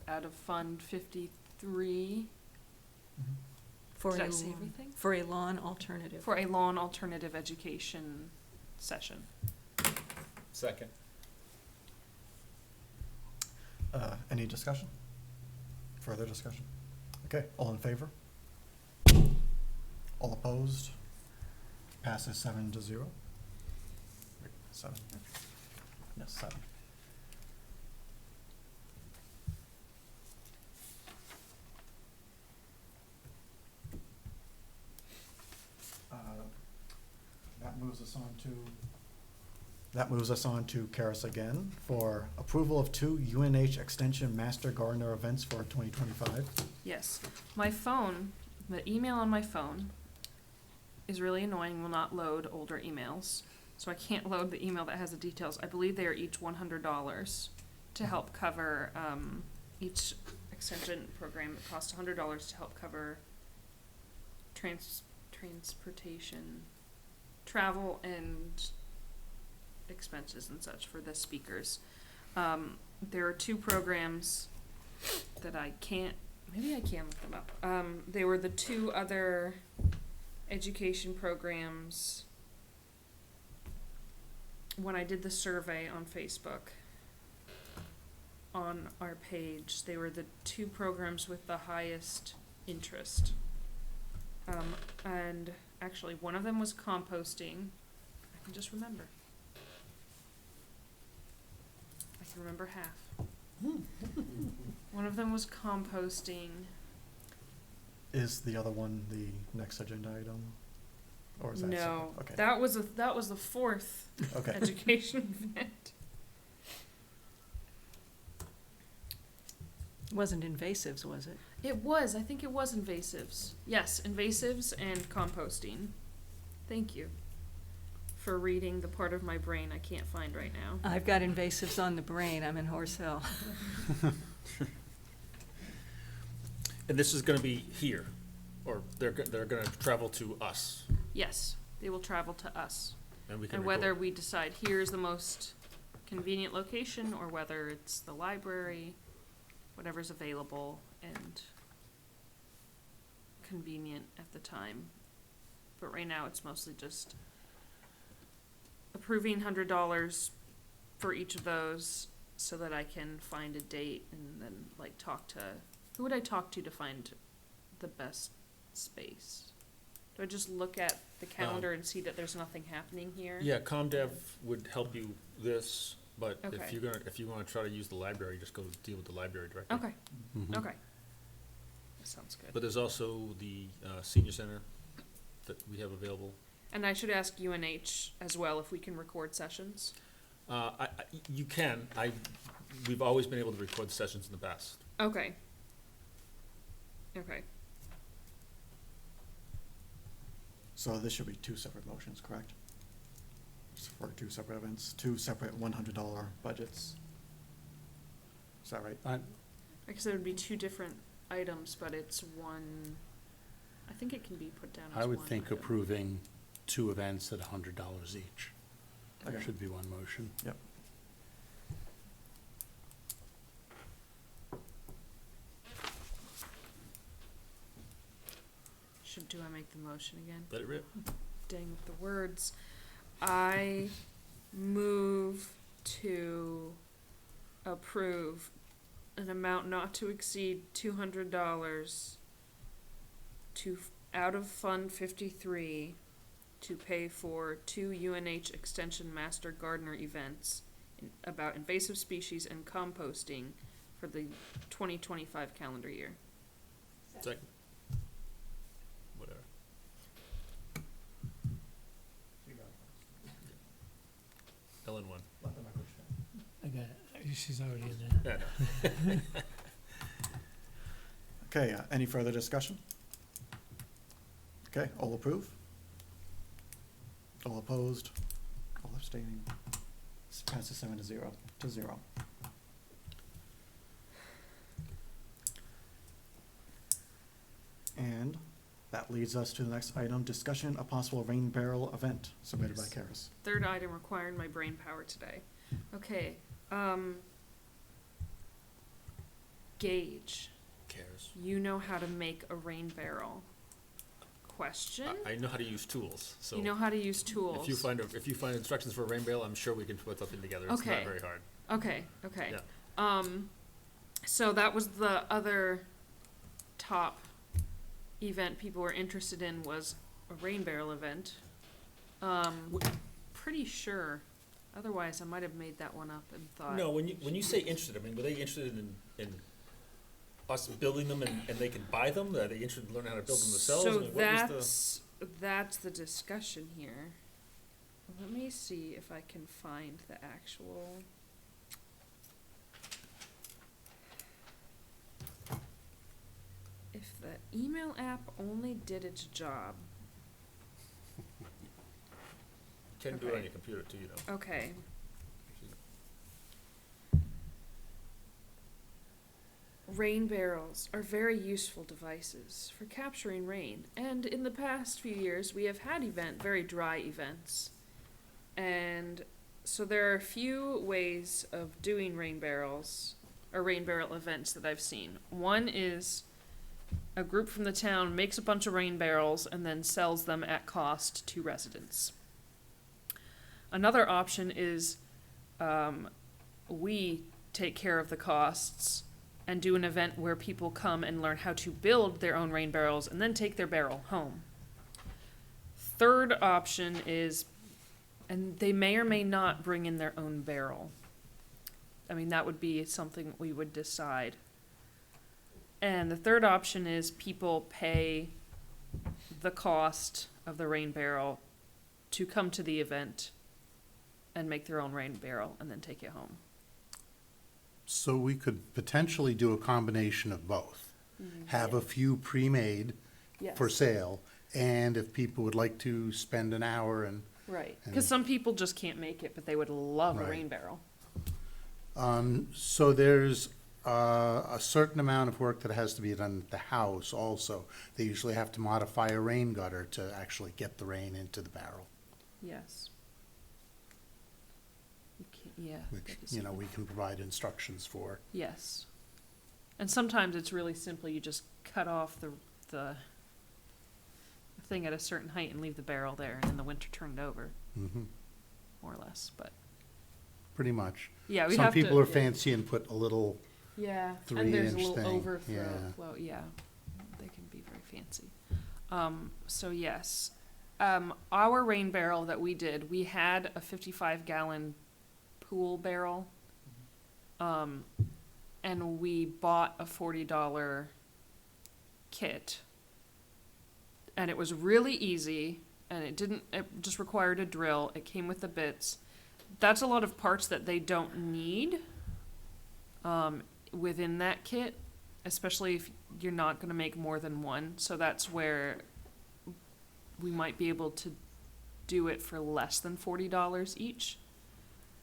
Speaker 4: out of Fund 53.
Speaker 8: For
Speaker 4: Did
Speaker 8: a
Speaker 4: I say
Speaker 8: lawn-
Speaker 4: everything?
Speaker 8: For a lawn alternative.
Speaker 4: For a lawn alternative education session.
Speaker 1: Second.
Speaker 2: Any discussion? Further discussion? Okay, all in favor? All opposed? Passes 7-0. Wait, 7. Yes, 7. That moves us on to That moves us on to Karis again for approval of 2 UNH Extension Master Gardener events for 2025.
Speaker 4: Yes, my phone, the email on my phone is really annoying, will not load older emails. So I can't load the email that has the details. I believe they are each $100 to help cover, each extension program. It costs $100 to help cover transportation, travel, and expenses and such for the speakers. There are 2 programs that I can't, maybe I can look them up. They were the 2 other education programs when I did the survey on Facebook on our page. They were the 2 programs with the highest interest. And actually, one of them was composting. I can just remember. I can remember half. One of them was composting.
Speaker 2: Is the other one the next agenda item? Or is that
Speaker 4: No,
Speaker 2: separate? Okay.
Speaker 4: that was the 4th
Speaker 2: Okay.
Speaker 4: education event.
Speaker 8: Wasn't invasives, was it?
Speaker 4: It was. I think it was invasives. Yes, invasives and composting. Thank you for reading the part of my brain I can't find right now.
Speaker 8: I've got invasives on the brain, I'm in Horse Hill.
Speaker 1: And this is gonna be here, or they're gonna travel to us,
Speaker 4: Yes, they will travel to us.
Speaker 1: and we can
Speaker 4: And
Speaker 1: record.
Speaker 4: whether we decide here's the most convenient location or whether it's the library, whatever's available and convenient at the time. But right now, it's mostly just approving $100 for each of those so that I can find a date and then like talk to, who would I talk to find the best space? Do I just look at the calendar and see that there's nothing happening here?
Speaker 1: Yeah, ComDev would help you this, but
Speaker 4: Okay.
Speaker 1: if you wanna try to use the library, just go deal with the library directly.
Speaker 4: Okay,
Speaker 3: Mhm.
Speaker 4: okay. That sounds good.
Speaker 1: But there's also the senior center that we have available.
Speaker 4: And I should ask UNH as well if we can record sessions.
Speaker 1: You can, we've always been able to record sessions in the past.
Speaker 4: Okay. Okay.
Speaker 2: So this should be 2 separate motions, correct? For 2 separate events, 2 separate $100 budgets. Is that right?
Speaker 4: I guess it would be 2 different items, but it's one, I think it can be put down as one.
Speaker 3: I would think
Speaker 4: item.
Speaker 3: approving 2 events at $100 each.
Speaker 2: Okay.
Speaker 3: Should be one motion.
Speaker 2: Yep.
Speaker 4: Do I make the motion again?
Speaker 1: Let it rip.
Speaker 4: Dang with the words. I move to approve an amount not to exceed $200 to out of Fund 53 to pay for 2 UNH Extension Master Gardener events about invasive species and composting for the 2025 calendar year.
Speaker 1: Second. Whatever. Ellen won.
Speaker 7: I got it. She's already in there.
Speaker 1: Yeah, no.
Speaker 2: Okay, any further discussion? Okay, all approve? All opposed? All abstaining? This passes 7-0 to 0. And that leads us to the next item, discussion of possible rain barrel event submitted by
Speaker 4: Yes.
Speaker 2: Karis.
Speaker 4: Third item requiring my brain power today. Okay, Gage,
Speaker 1: Cares.
Speaker 4: you know how to make a rain barrel. Question?
Speaker 1: I know how to use tools, so.
Speaker 4: You know how to use tools.
Speaker 1: If you find instructions for a rain barrel, I'm sure we can put something together. It's
Speaker 4: Okay.
Speaker 1: not very hard.
Speaker 4: Okay, okay.
Speaker 1: Yeah.
Speaker 4: So that was the other top event people were interested in was a rain barrel event. Pretty sure. Otherwise, I might have made that one up and thought.
Speaker 1: No, when you say interested, I mean, were they interested in us building them and they can buy them? Are they interested in learning how to build them themselves? I
Speaker 4: So
Speaker 1: mean, what was
Speaker 4: that's the discussion here. let me see if I can find the actual. If the email app only did its job.
Speaker 1: Can do it on
Speaker 4: Okay.
Speaker 1: your computer too, you know.
Speaker 4: Okay. Rain barrels are very useful devices for capturing rain, and in the past few years we have had very dry events. And so there are a few ways of doing rain barrels, or rain barrel events that I've seen. One is a group from the town makes a bunch of rain barrels and then sells them at cost to residents. Another option is we take care of the costs and do an event where people come and learn how to build their own rain barrels and then take their barrel home. Third option is, and they may or may not bring in their own barrel. I mean, that would be something we would decide. And the third option is people pay the cost of the rain barrel to come to the event and make their own rain barrel and then take it home.
Speaker 3: So we could potentially do a combination of both. Have a few pre-made for sale, and if people would like to spend an hour and,
Speaker 4: Right, because some people just can't make it, but they would love a
Speaker 3: Right.
Speaker 4: rain barrel.
Speaker 3: so there's a certain amount of work that has to be done at the house also. They usually have to modify a rain gutter to actually get the rain into the barrel,
Speaker 4: Yes. You can't, yeah.
Speaker 3: which,
Speaker 4: that is
Speaker 3: you know,
Speaker 4: something.
Speaker 3: we can provide instructions for.
Speaker 4: Yes. And sometimes it's really simple, you just cut off the thing at a certain height and leave the barrel there, and in the winter turn it over,
Speaker 3: Mhm.
Speaker 4: more or less, but,
Speaker 3: Pretty much.
Speaker 4: yeah, we
Speaker 3: Some
Speaker 4: have to.
Speaker 3: people are fancy and put a little,
Speaker 4: Yeah, and
Speaker 3: 3
Speaker 4: there's a
Speaker 3: inch
Speaker 4: little
Speaker 3: thing,
Speaker 4: overflow
Speaker 3: yeah.
Speaker 4: flow, yeah, they can be very fancy. So yes, our rain barrel that we did, we had a 55-gallon pool barrel. And we bought a $40 kit. And it was really easy, and it just required a drill. It came with the bits. That's a lot of parts that they don't need within that kit, especially if you're not going to make more than one. So that's where we might be able to do it for less than $40 each.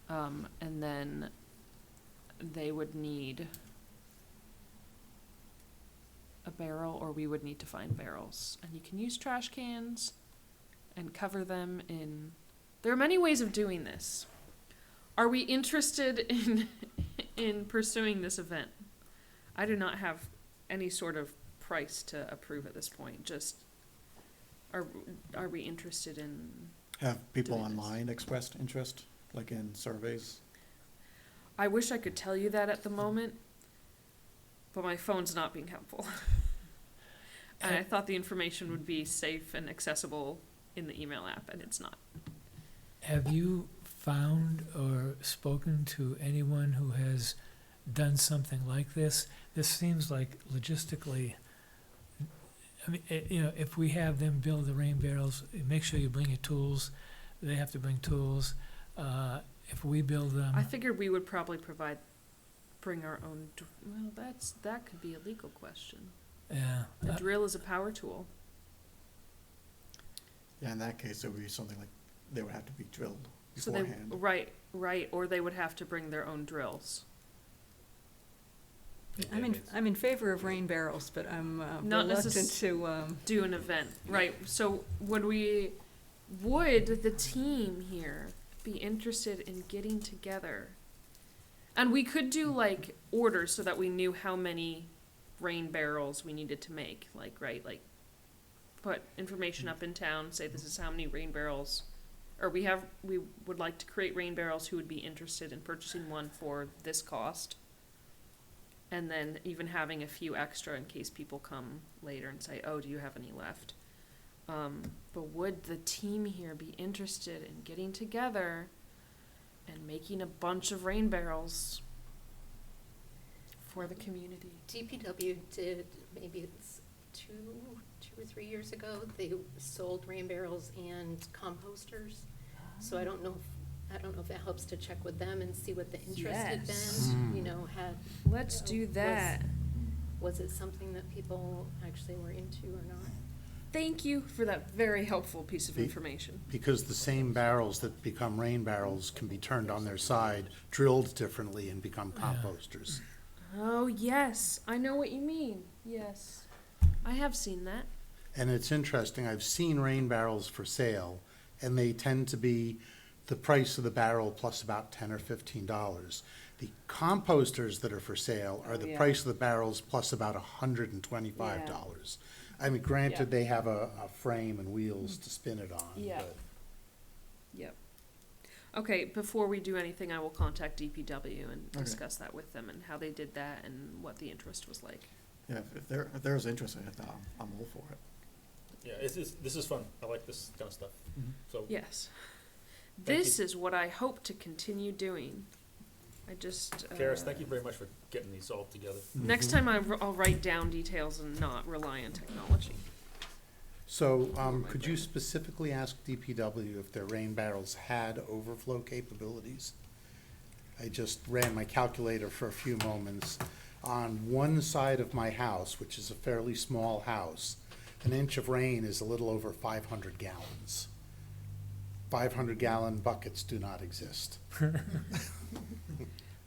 Speaker 4: And then they would need a barrel, or we would need to find barrels. And you can use trash cans and cover them in... There are many ways of doing this. Are we interested in pursuing this event? I do not have any sort of price to approve at this point. Just, are we interested in...
Speaker 2: Have people
Speaker 4: Doing this.
Speaker 2: online expressed interest, like in surveys?
Speaker 4: I wish I could tell you that at the moment, but my phone's not being helpful. And I thought the information would be safe and accessible in the email app, and it's not.
Speaker 7: Have you found or spoken to anyone who has done something like this? This seems like logistically, I mean, you know, if we have them build the rain barrels, make sure you bring your tools. They have to bring tools. If we build them,
Speaker 4: I figured we would probably bring our own, well, that could be a legal question.
Speaker 7: yeah.
Speaker 4: A drill is a power tool.
Speaker 2: Yeah, in that case, it would be something like, they would have to be drilled
Speaker 4: So they,
Speaker 2: beforehand.
Speaker 4: right, or they would have to bring their own drills.
Speaker 8: I'm in favor of rain barrels, but I'm
Speaker 4: Not
Speaker 8: reluctant
Speaker 4: necess-
Speaker 8: to,
Speaker 4: Do an event, right, so would the team here be interested in getting together? And we could do like orders so that we knew how many rain barrels we needed to make, like put information up in town, say this is how many rain barrels, or we would like to create rain barrels, who would be interested in purchasing one for this cost. And then even having a few extra in case people come later and say, oh, do you have any left? But would the team here be interested in getting together and making a bunch of rain barrels for the community?
Speaker 5: DPW did, maybe it's two or 3 years ago, they sold rain barrels and composters. So I don't know if it helps to check with them and see what the interest had
Speaker 4: Yes.
Speaker 5: been, you know,
Speaker 4: Let's do that.
Speaker 5: was it something that people actually were into or not?
Speaker 4: Thank you for that very helpful piece of
Speaker 3: Be-
Speaker 4: information.
Speaker 3: Because the same barrels that become rain barrels can be turned on their side, drilled differently, and become composters.
Speaker 4: Oh, yes, I know what you mean. Yes. I have seen that.
Speaker 3: And it's interesting, I've seen rain barrels for sale, and they tend to be the price of the barrel plus about $10 or $15. The composters that are for sale are
Speaker 4: Oh,
Speaker 3: the
Speaker 4: yeah.
Speaker 3: price of the barrels plus about $125. I mean, granted,
Speaker 4: Yeah.
Speaker 3: they have a frame and wheels to spin it on,
Speaker 4: Yeah.
Speaker 3: but
Speaker 4: Yep. Okay, before we do anything, I will contact DPW and
Speaker 2: Okay.
Speaker 4: discuss that with them and how they did that and what the interest was like.
Speaker 2: Yeah, if there's interest in it, I'm all for it.
Speaker 1: Yeah, this is fun. I like this kind of stuff. So,
Speaker 4: Yes.
Speaker 1: Thank
Speaker 4: This is what I hope to continue doing. I just.
Speaker 1: Karis, thank you very much for getting these all together.
Speaker 4: Next time I'll write down details and not rely on technology.
Speaker 3: So, could you specifically ask DPW if their rain barrels had overflow capabilities? I just ran my calculator for a few moments. On one side of my house, which is a fairly small house, an inch of rain is a little over 500 gallons. 500-gallon buckets do not exist.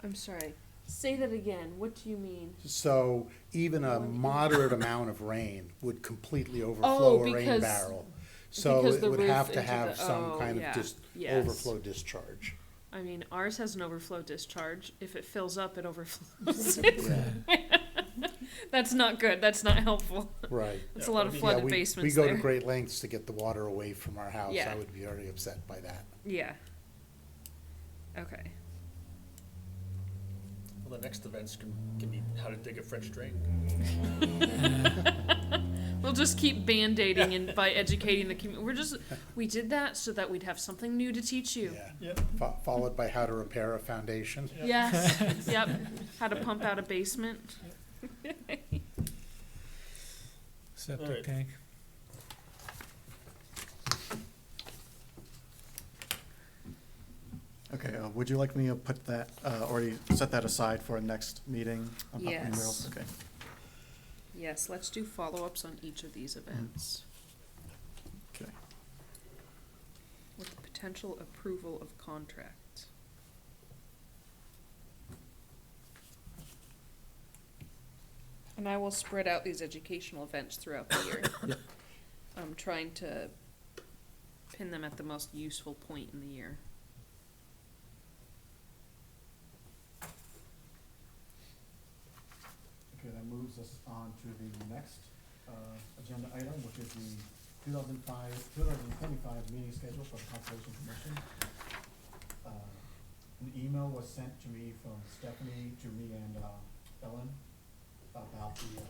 Speaker 4: I'm sorry. Say that again. What do you mean?
Speaker 3: So even a
Speaker 4: One inch.
Speaker 3: moderate amount of rain would completely overflow a rain
Speaker 4: because-
Speaker 3: barrel. So
Speaker 4: because
Speaker 3: it
Speaker 4: the
Speaker 3: would
Speaker 4: roof
Speaker 3: have to
Speaker 4: into
Speaker 3: have
Speaker 4: the-
Speaker 3: some
Speaker 4: oh,
Speaker 3: kind
Speaker 4: yeah.
Speaker 3: of just
Speaker 4: Yes.
Speaker 3: overflow discharge.
Speaker 4: I mean, ours has an overflow discharge. If it fills up, it overflows. That's not good. That's not helpful.
Speaker 3: Right.
Speaker 4: That's a lot of
Speaker 1: Yeah,
Speaker 4: flooded
Speaker 3: we
Speaker 4: basements
Speaker 3: go
Speaker 4: there.
Speaker 3: to great lengths to get the water away from our house.
Speaker 4: Yeah.
Speaker 3: I would be very upset by that.
Speaker 4: Yeah. Okay.
Speaker 1: Well, the next events can be how to dig a French drain.
Speaker 4: We'll just keep band-aiding and by educating the community. We did that so that we'd have something new to teach you.
Speaker 3: Yeah. Followed by how to repair a foundation.
Speaker 4: Yes. Yep. How to pump out a basement.
Speaker 7: Septic
Speaker 1: Alright.
Speaker 7: tank.
Speaker 2: Okay, would you like me to put that, already set that aside for a next meeting? on Putnam
Speaker 4: Yes.
Speaker 2: Rails? Okay.
Speaker 4: Yes, let's do follow-ups on each of these events
Speaker 2: Okay.
Speaker 4: with the potential approval of contract. And I will spread out these educational events throughout the year.
Speaker 2: Yep.
Speaker 4: I'm trying to pin them at the most useful point in the year.
Speaker 2: Okay, that moves us on to the next agenda item, which is the 2025 meeting schedule for the Conservation Commission. An email was sent to me from Stephanie, to me and Ellen about the.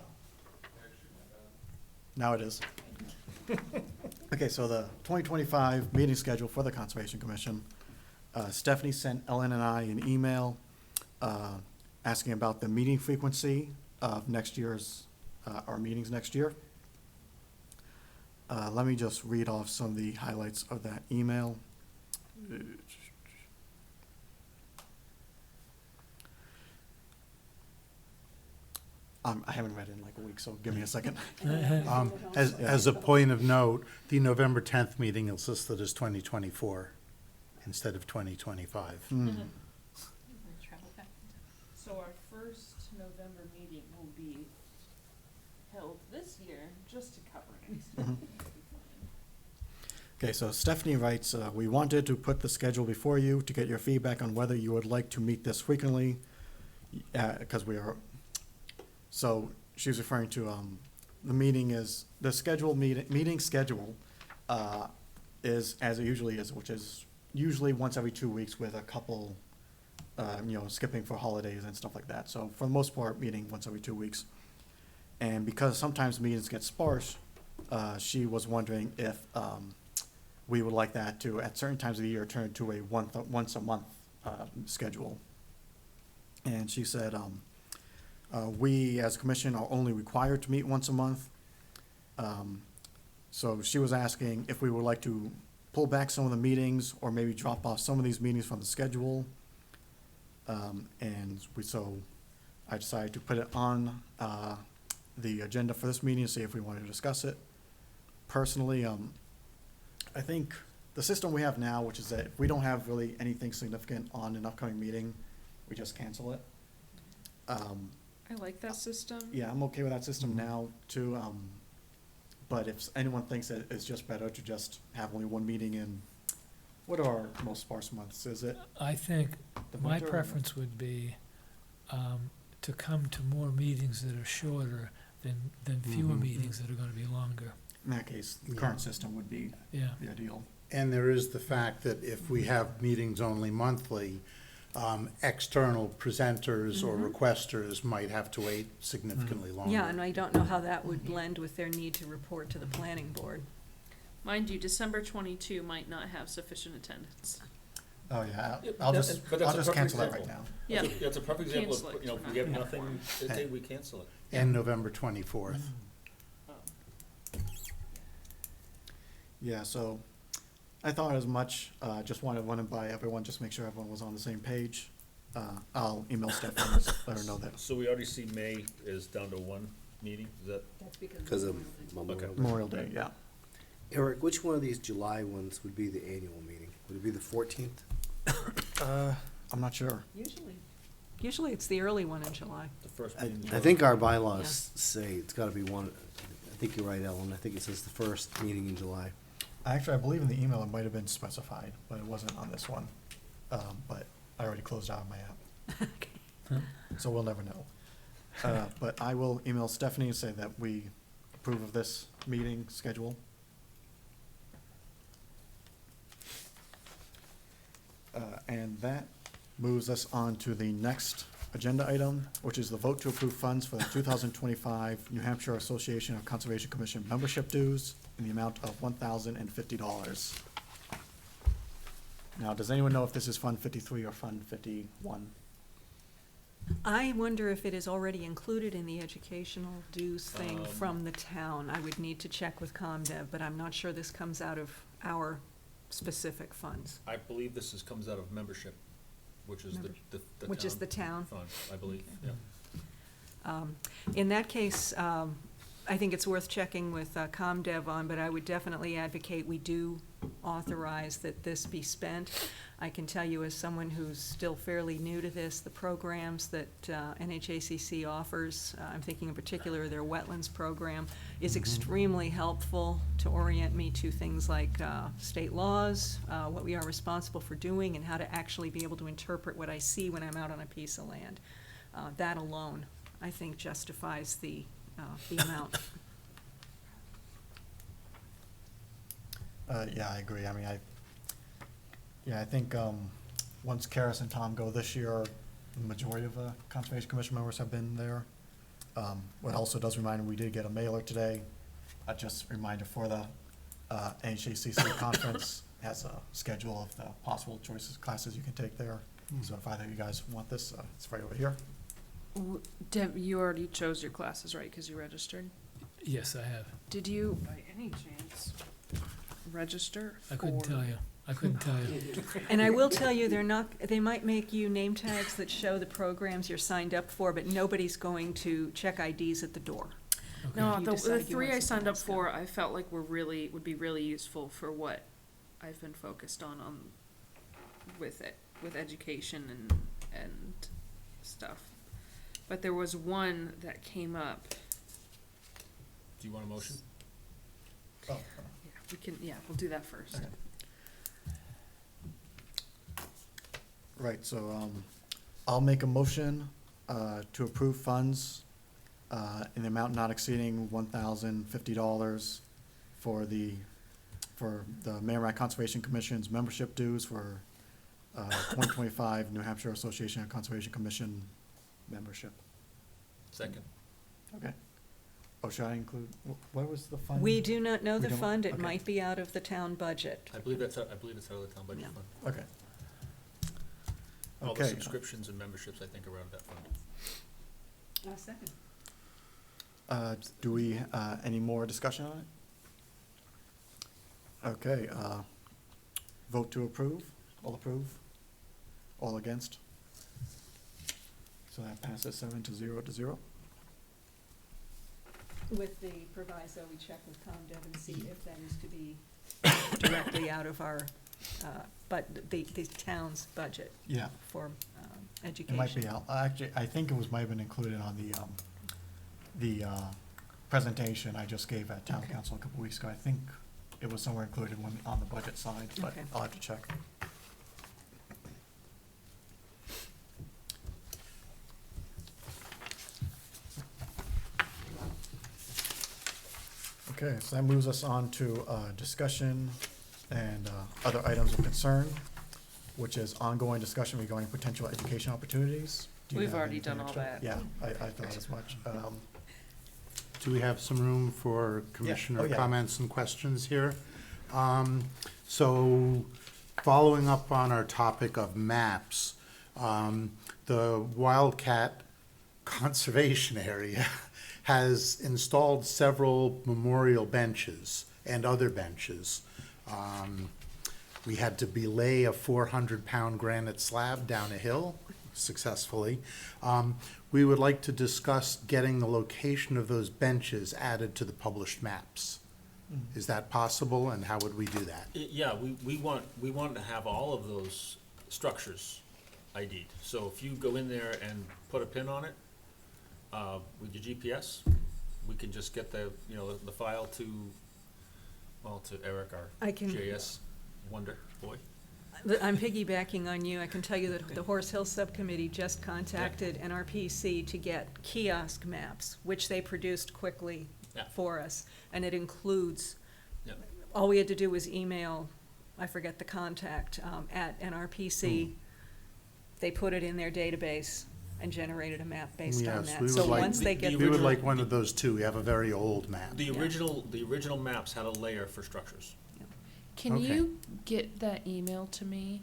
Speaker 2: Now it is. Okay, so the 2025 meeting schedule for the Conservation Commission. Stephanie sent Ellen and I an email asking about the meeting frequency of next year's, our meetings next year. Let me just read off some of the highlights of that email. I haven't read it in like a week, so give me a second.
Speaker 3: As a point of note, the November 10th meeting is listed as 2024 instead of 2025.
Speaker 4: So our first November meeting will be held this year, just to cover it.
Speaker 2: Okay, so Stephanie writes, we wanted to put the schedule before you to get your feedback on whether you would like to meet this frequently, because we are, so she's referring to, the meeting is, the scheduled meeting schedule, is as it usually is, which is usually once every 2 weeks with a couple, skipping for holidays and stuff like that. So for the most part, meeting once every 2 weeks. And because sometimes meetings get sparse, she was wondering if, we would like that to, at certain times of the year, turn to a once a month schedule. And she said, we as a commission are only required to meet once a month. So she was asking if we would like to pull back some of the meetings or maybe drop off some of these meetings from the schedule. So I decided to put it on the agenda for this meeting to see if we wanted to discuss it. Personally, I think the system we have now, which is that if we don't have really anything significant on an upcoming meeting, we just cancel it.
Speaker 4: I like that system.
Speaker 2: Yeah, I'm okay with that system now too. But if anyone thinks that it's just better to just have only one meeting in, what are our most sparse months? Is it
Speaker 7: I think
Speaker 2: the
Speaker 7: my
Speaker 2: winter or-
Speaker 7: preference would be to come to more meetings that are shorter than fewer
Speaker 3: Mhm.
Speaker 7: meetings that are gonna be longer.
Speaker 2: In that case, the
Speaker 3: Yeah.
Speaker 2: current system would be
Speaker 7: Yeah,
Speaker 2: the ideal.
Speaker 3: And there is the fact that if we have meetings only monthly, external presenters or requesters might have to wait significantly longer.
Speaker 8: Yeah, and I don't know how that would blend with their need to report to the planning board.
Speaker 4: Mind you, December 22 might not have sufficient attendance.
Speaker 2: Oh, yeah,
Speaker 1: Yeah,
Speaker 2: I'll
Speaker 1: that-
Speaker 2: just,
Speaker 1: but that's
Speaker 2: I'll
Speaker 1: a
Speaker 2: just
Speaker 1: perfect
Speaker 2: cancel that right
Speaker 1: example.
Speaker 2: now.
Speaker 4: Yeah.
Speaker 1: That's a perfect example
Speaker 4: Cancel
Speaker 1: of,
Speaker 4: it,
Speaker 1: you know,
Speaker 4: we're
Speaker 1: if we have
Speaker 4: not
Speaker 1: nothing
Speaker 4: informed.
Speaker 1: that day, we cancel it.
Speaker 3: And November 24th.
Speaker 2: Yeah, so I thought as much, just wanted to run it by everyone, just make sure everyone was on the same page. I'll email Stephanie, and let her know that
Speaker 1: So we already see May is down to one meeting, is that,
Speaker 6: Because of Memorial Day.
Speaker 2: Memorial Day, yeah.
Speaker 6: Eric, which one of these July ones would be the annual meeting? Would it be the 14th?
Speaker 2: I'm not sure.
Speaker 8: Usually it's the early one in July.
Speaker 1: the first
Speaker 6: I
Speaker 1: meeting? in
Speaker 6: I
Speaker 1: July?
Speaker 6: think our bylaws say it's gotta be one, I think you're right, Ellen, I think it says the first meeting in July.
Speaker 2: Actually, I believe in the email it might have been specified, but it wasn't on this one. But I already closed out my app. So we'll never know. But I will email Stephanie and say that we approve of this meeting schedule. And that moves us on to the next agenda item, which is the vote to approve funds for the 2025 New Hampshire Association of Conservation Commission membership dues in the amount of $1,050. Now, does anyone know if this is Fund 53 or Fund 51?
Speaker 8: I wonder if it is already included in the educational dues thing
Speaker 1: Um,
Speaker 8: from the town. I would need to check with ComDev, but I'm not sure this comes out of our specific funds.
Speaker 1: I believe this comes out of membership, which is the
Speaker 8: Which is the town.
Speaker 1: fund, I believe,
Speaker 8: Okay.
Speaker 1: yeah.
Speaker 8: In that case, I think it's worth checking with ComDev on, but I would definitely advocate we do authorize that this be spent. I can tell you as someone who's still fairly new to this, the programs that NHACC offers, I'm thinking in particular their wetlands program, is extremely helpful to orient me to things like state laws, what we are responsible for doing, and how to actually be able to interpret what I see when I'm out on a piece of land. That alone, I think, justifies the amount.
Speaker 2: Yeah, I agree. I mean, I think, once Karis and Tom go this year, the majority of the Conservation Commission members have been there. What also does remind me, we did get a mailer today, just a reminder for the, NHACC conference, has a schedule of the possible choices, classes you can take there. So if either of you guys want this, it's right over here.
Speaker 4: Deb, you already chose your classes, right, because you registered?
Speaker 7: yes, I have.
Speaker 4: Did you, by any chance, register for?
Speaker 7: I couldn't tell you. I couldn't tell you.
Speaker 8: And I will tell you, they might make you name tags that show the programs you're signed up for, but nobody's going to check IDs at the door.
Speaker 7: Okay.
Speaker 4: No,
Speaker 8: You
Speaker 4: the
Speaker 8: decide you
Speaker 4: three
Speaker 8: want
Speaker 4: I signed up
Speaker 8: something else,
Speaker 4: for, I felt like would be really useful for what I've been focused on with it, with education and stuff. But there was one that came up.
Speaker 1: Do you want a motion?
Speaker 2: Oh,
Speaker 4: Yeah, we'll do that first.
Speaker 2: okay. Right, so, I'll make a motion, to approve funds, in the amount not exceeding $1,050 for the Merrimack Conservation Commission's membership dues for, 2025 New Hampshire Association of Conservation Commission membership.
Speaker 1: Second.
Speaker 2: Okay. Oh, should I include, what was the fund?
Speaker 8: We do not know
Speaker 2: We
Speaker 8: the
Speaker 2: don't?
Speaker 8: fund, it
Speaker 2: Okay.
Speaker 8: might be out of the town budget.
Speaker 1: I believe it's out of the town budget
Speaker 8: Yeah.
Speaker 1: fund.
Speaker 2: Okay.
Speaker 1: All the
Speaker 2: Okay.
Speaker 1: subscriptions and memberships, I think, are out of that fund.
Speaker 8: Second.
Speaker 2: Do we, any more discussion on it? Okay, vote to approve. All against? So that passes 7-0.
Speaker 8: With the proviso, we check with ComDev and see if that is to be directly out of our, but the town's budget
Speaker 2: Yeah,
Speaker 8: for
Speaker 2: it
Speaker 8: education.
Speaker 2: might be, actually, I think it was, might have been included on the presentation I just gave at town
Speaker 8: Okay.
Speaker 2: council a couple weeks ago. I think it was somewhere included when, on the budget side, but
Speaker 8: Okay.
Speaker 2: I'll have to check. Okay, so that moves us on to discussion and other items of concern, which is ongoing discussion regarding potential education opportunities. Do you
Speaker 4: We've
Speaker 2: have
Speaker 4: already
Speaker 2: anything
Speaker 4: done all
Speaker 2: extra?
Speaker 4: that.
Speaker 2: Yeah, I thought as much.
Speaker 3: Do we have some room for
Speaker 2: Oh,
Speaker 3: commissioner
Speaker 2: yeah.
Speaker 3: comments and questions here? So, following up on our topic of maps, the Wildcat Conservation Area has installed several memorial benches and other benches. We had to belay a 400-pound granite slab down a hill successfully. We would like to discuss getting the location of those benches added to the published maps. Is that possible, and how would we do that?
Speaker 1: Yeah, we want to have all of those structures ID'd. So if you go in there and put a pin on it, with your GPS, we can just get the file to Eric,
Speaker 8: I
Speaker 1: our
Speaker 8: can-
Speaker 1: GIS wonder boy.
Speaker 8: I'm piggybacking on you. I can tell you that the Horse Hill Subcommittee just contacted NRPC to get kiosk maps, which they produced quickly
Speaker 1: Yeah.
Speaker 8: for us. And it includes,
Speaker 1: Yeah.
Speaker 8: all we had to do was email, I forget the contact, at NRPC. They put it in their database and generated a map based on
Speaker 3: Yes,
Speaker 8: that.
Speaker 3: we
Speaker 8: So
Speaker 3: would like-
Speaker 8: once they
Speaker 1: The
Speaker 8: get,
Speaker 3: We would
Speaker 1: original-
Speaker 3: like one of those too. We have a very old map.
Speaker 1: The
Speaker 8: Yeah.
Speaker 1: original maps had a layer for structures.
Speaker 4: Can
Speaker 3: Okay.
Speaker 4: you get that email to me?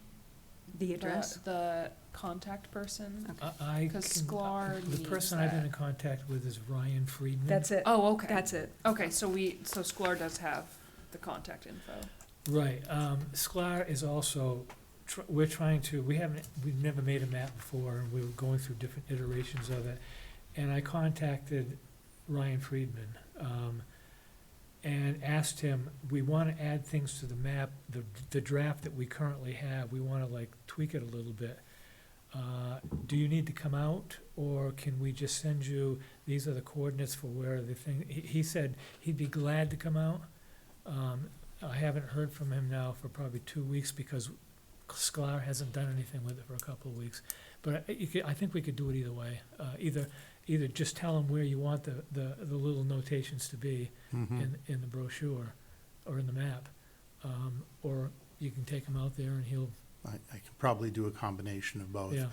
Speaker 8: the address,
Speaker 4: The contact person?
Speaker 7: I
Speaker 4: Because
Speaker 7: can-
Speaker 4: Sklar
Speaker 7: The
Speaker 4: needs
Speaker 7: person I've been
Speaker 4: that.
Speaker 7: in contact with is Ryan Friedman.
Speaker 8: that's it.
Speaker 4: Oh, okay.
Speaker 8: That's it.
Speaker 4: Okay, so Sklar does have the contact info.
Speaker 7: Right, Sklar is also, we're trying to, we've never made a map before, and we were going through different iterations of it. And I contacted Ryan Friedman, and asked him, we wanna add things to the map, the draft that we currently have, we wanna like tweak it a little bit. Do you need to come out, or can we just send you, these are the coordinates for where the thing, he said he'd be glad to come out. I haven't heard from him now for probably 2 weeks because Sklar hasn't done anything with it for a couple of weeks. But I think we could do it either way. Either just tell him where you want the little notations to be in the brochure or in the map. Or you can take him out there and he'll,
Speaker 3: I could probably do a combination of both.
Speaker 7: yeah.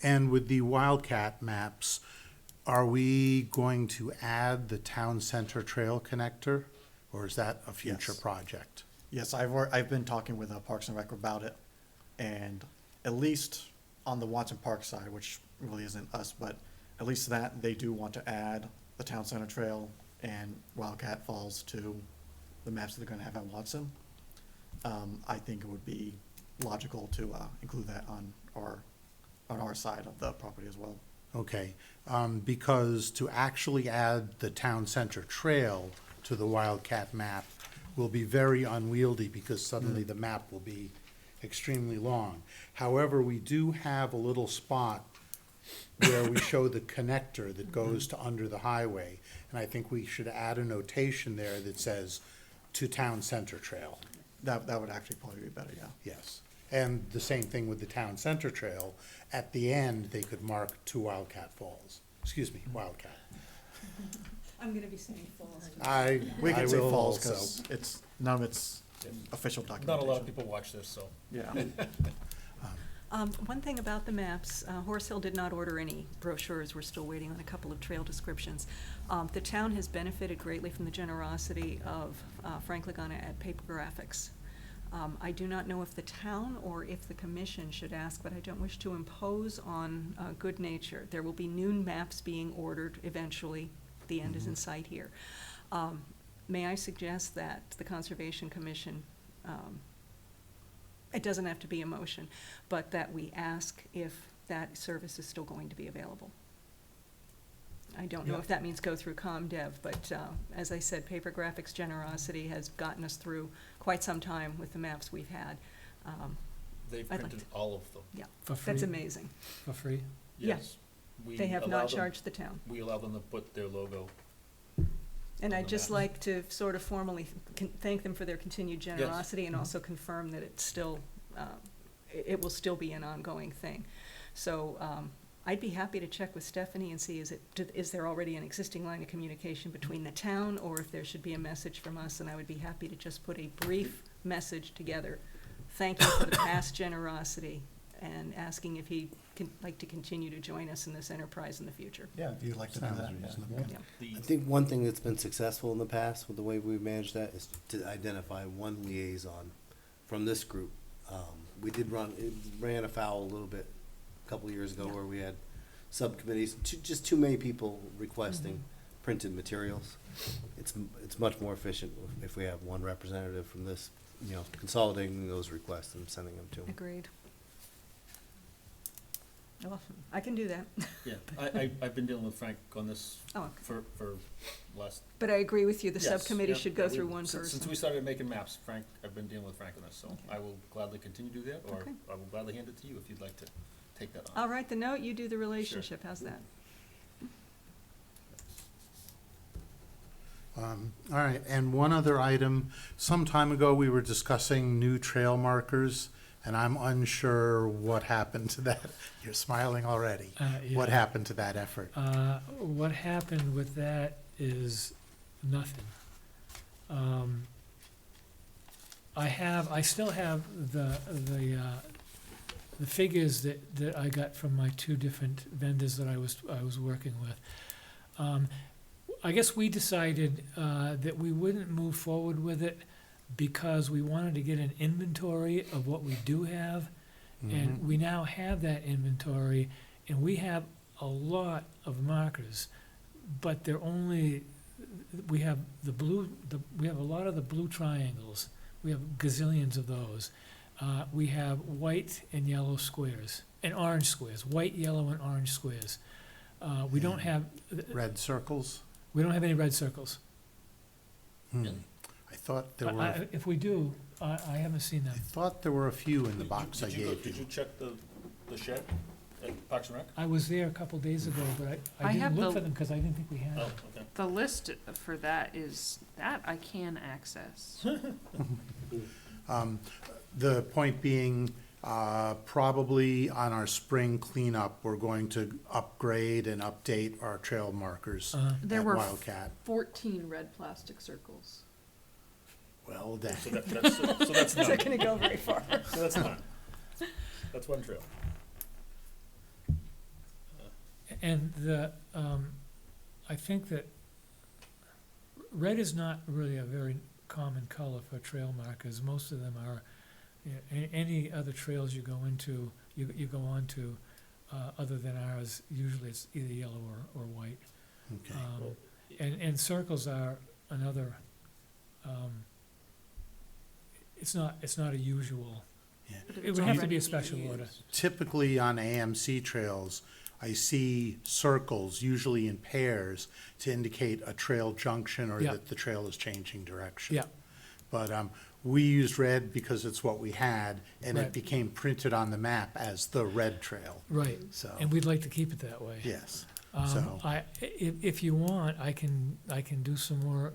Speaker 3: And with the Wildcat maps, are we going to add the town center trail connector? Or is that a future
Speaker 2: Yes.
Speaker 3: project?
Speaker 2: Yes, I've been talking with Parks and Rec about it, and at least on the Watson Park side, which really isn't us, but at least that, they do want to add the Town Center Trail and Wildcat Falls to the maps that they're gonna have at Watson. I think it would be logical to include that on our side of the property as well.
Speaker 3: Okay, because to actually add the town center trail to the Wildcat map will be very unwieldy because suddenly the map will be extremely long. However, we do have a little spot where we show the connector that goes to under the highway. And I think we should add a notation there that says to town center trail.
Speaker 2: That would actually probably be better, yeah.
Speaker 3: Yes. And the same thing with the town center trail. At the end, they could mark to Wildcat Falls. Excuse me, Wildcat.
Speaker 8: I'm gonna be saying falls.
Speaker 2: We
Speaker 3: I
Speaker 2: can say
Speaker 3: will
Speaker 2: Falls,
Speaker 3: also.
Speaker 2: because it's, none of it's official
Speaker 1: Not
Speaker 2: documentation.
Speaker 1: a lot of people watch this, so.
Speaker 2: Yeah.
Speaker 8: One thing about the maps, Horse Hill did not order any brochures. We're still waiting on a couple of trail descriptions. The town has benefited greatly from the generosity of Frank Lagana at Paper Graphics. I do not know if the town or if the commission should ask, but I don't wish to impose on good nature. There will be new maps being ordered eventually. The end is in sight here. May I suggest that the Conservation Commission it doesn't have to be a motion, but that we ask if that service is still going to be available. I don't know
Speaker 7: Yeah.
Speaker 8: if that means go through ComDev, but as I said, Paper Graphics' generosity has gotten us through quite some time with the maps we've had.
Speaker 1: They've
Speaker 8: I'd like
Speaker 1: printed all of them.
Speaker 7: For free?
Speaker 8: That's amazing.
Speaker 7: For free?
Speaker 8: Yeah.
Speaker 1: Yes. We
Speaker 8: They have
Speaker 1: allow
Speaker 8: not
Speaker 1: them-
Speaker 8: charged the town.
Speaker 1: We allow them to put their logo.
Speaker 8: And
Speaker 1: on
Speaker 8: I'd
Speaker 1: the
Speaker 8: just
Speaker 1: maps.
Speaker 8: like to sort of formally thank them for their continued generosity and also confirm that it's still, it will still be an ongoing thing. So I'd be happy to check with Stephanie and see, is there already an existing line of communication between the town, or if there should be a message from us, and I would be happy to just put a brief message together. Thank you for the past generosity, and asking if he'd like to continue to join us in this enterprise in the future.
Speaker 2: Yeah, if you'd like to do
Speaker 3: Sounds
Speaker 2: that, yeah.
Speaker 3: reasonable.
Speaker 8: Yeah.
Speaker 1: The,
Speaker 6: I think one thing that's been successful in the past with the way we've managed that is to identify one liaison from this group. We did it ran afoul a little bit a couple of years ago
Speaker 8: Yeah.
Speaker 6: where we had subcommittees, just too many people requesting printed materials. It's much more efficient if we have one representative from this, consolidating those requests and sending them to them.
Speaker 8: Agreed. Well, I can do that.
Speaker 1: yeah, I've been dealing with Frank on this
Speaker 8: Oh,
Speaker 1: for last.
Speaker 8: But I agree with you, the
Speaker 1: Yes,
Speaker 8: subcommittee
Speaker 1: yeah,
Speaker 8: should
Speaker 1: yeah,
Speaker 8: go
Speaker 1: we-
Speaker 8: through one
Speaker 1: since
Speaker 8: person.
Speaker 1: we started making maps, Frank, I've been dealing with Frank on this, so
Speaker 8: Okay.
Speaker 1: I will gladly continue to do that, or
Speaker 8: Okay.
Speaker 1: I will gladly hand it to you if you'd like to take that on.
Speaker 8: I'll write the note, you do the relationship, how's that?
Speaker 3: All right, and one other item, some time ago, we were discussing new trail markers, and I'm unsure what happened to that. You're smiling already. What
Speaker 7: Yeah.
Speaker 3: happened to that effort?
Speaker 7: What happened with that is nothing. I still have the figures that I got from my two different vendors that I was working with. I guess we decided that we wouldn't move forward with it because we wanted to get an inventory of what we do have. And we now have that inventory, and we have a lot of markers, but they're only, we have we have a lot of the blue triangles. We have gazillions of those. We have white and yellow squares, and orange squares, white, yellow, and orange squares. We don't have,
Speaker 3: Red circles?
Speaker 7: we don't have any red circles.
Speaker 3: Hmm. I thought there were,
Speaker 7: If we do, I haven't seen them.
Speaker 3: I thought there were a few in the box I
Speaker 1: Did you go-
Speaker 3: gave
Speaker 1: Did you
Speaker 3: you.
Speaker 1: check the shed at Parks and Rec?
Speaker 7: I was there a couple days ago, but
Speaker 4: I
Speaker 7: I
Speaker 4: have
Speaker 7: didn't look
Speaker 4: the-
Speaker 7: for them because I didn't think we had
Speaker 1: Oh,
Speaker 7: them.
Speaker 1: okay.
Speaker 4: The list for that is, that I can access.
Speaker 3: The point being, probably on our spring cleanup, we're going to upgrade and update our trail markers
Speaker 4: There
Speaker 3: at
Speaker 4: were
Speaker 3: Wildcat.
Speaker 4: 14 red plastic circles.
Speaker 3: Well, dang.
Speaker 1: So that's
Speaker 8: It's
Speaker 1: none.
Speaker 8: not gonna go very far.
Speaker 1: So that's none. That's one trail.
Speaker 7: And I think that red is not really a very common color for trail markers. Most of them are, any other trails you go into, you go on to, other than ours, usually it's either yellow or white.
Speaker 3: Okay.
Speaker 7: And circles are another, it's not a usual,
Speaker 4: But if
Speaker 7: it
Speaker 4: it's
Speaker 7: would have to
Speaker 4: already
Speaker 7: be a special
Speaker 4: used.
Speaker 7: order.
Speaker 3: Typically on AMC trails, I see circles, usually in pairs, to indicate a trail junction or
Speaker 7: Yeah.
Speaker 3: that the trail is changing direction.
Speaker 7: Yeah.
Speaker 3: But we used red because it's what we had, and it
Speaker 7: Right.
Speaker 3: became printed on the map as the red trail.
Speaker 7: Right,
Speaker 3: So,
Speaker 7: and we'd like to keep it that way.
Speaker 3: yes. So-
Speaker 7: If you want, I can do some more,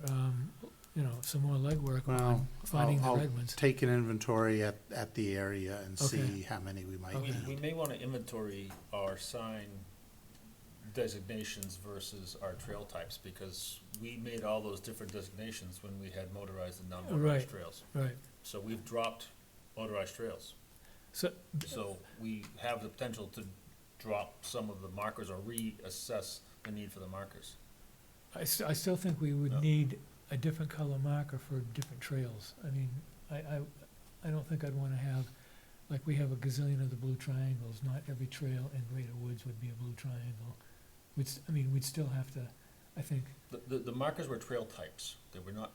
Speaker 7: some more legwork
Speaker 3: Well,
Speaker 7: on finding the
Speaker 3: I'll
Speaker 7: red ones.
Speaker 3: take an inventory at the area and
Speaker 7: Okay.
Speaker 3: see how many we might
Speaker 1: We
Speaker 3: need.
Speaker 1: may want to inventory our sign designations versus our trail types, because we made all those different designations when we had motorized and non-motorized
Speaker 7: Right.
Speaker 1: trails.
Speaker 7: Right,
Speaker 1: So we've dropped motorized trails.
Speaker 7: so,
Speaker 1: So we have the potential to drop some of the markers or reassess the need for the markers.
Speaker 7: I still think we would
Speaker 1: Yeah.
Speaker 7: need a different color marker for different trails. I mean, I don't think I'd wanna have, like, we have a gazillion of the blue triangles, not every trail in Greater Woods would be a blue triangle. We'd still have to, I think,
Speaker 1: The markers were trail types. They were not,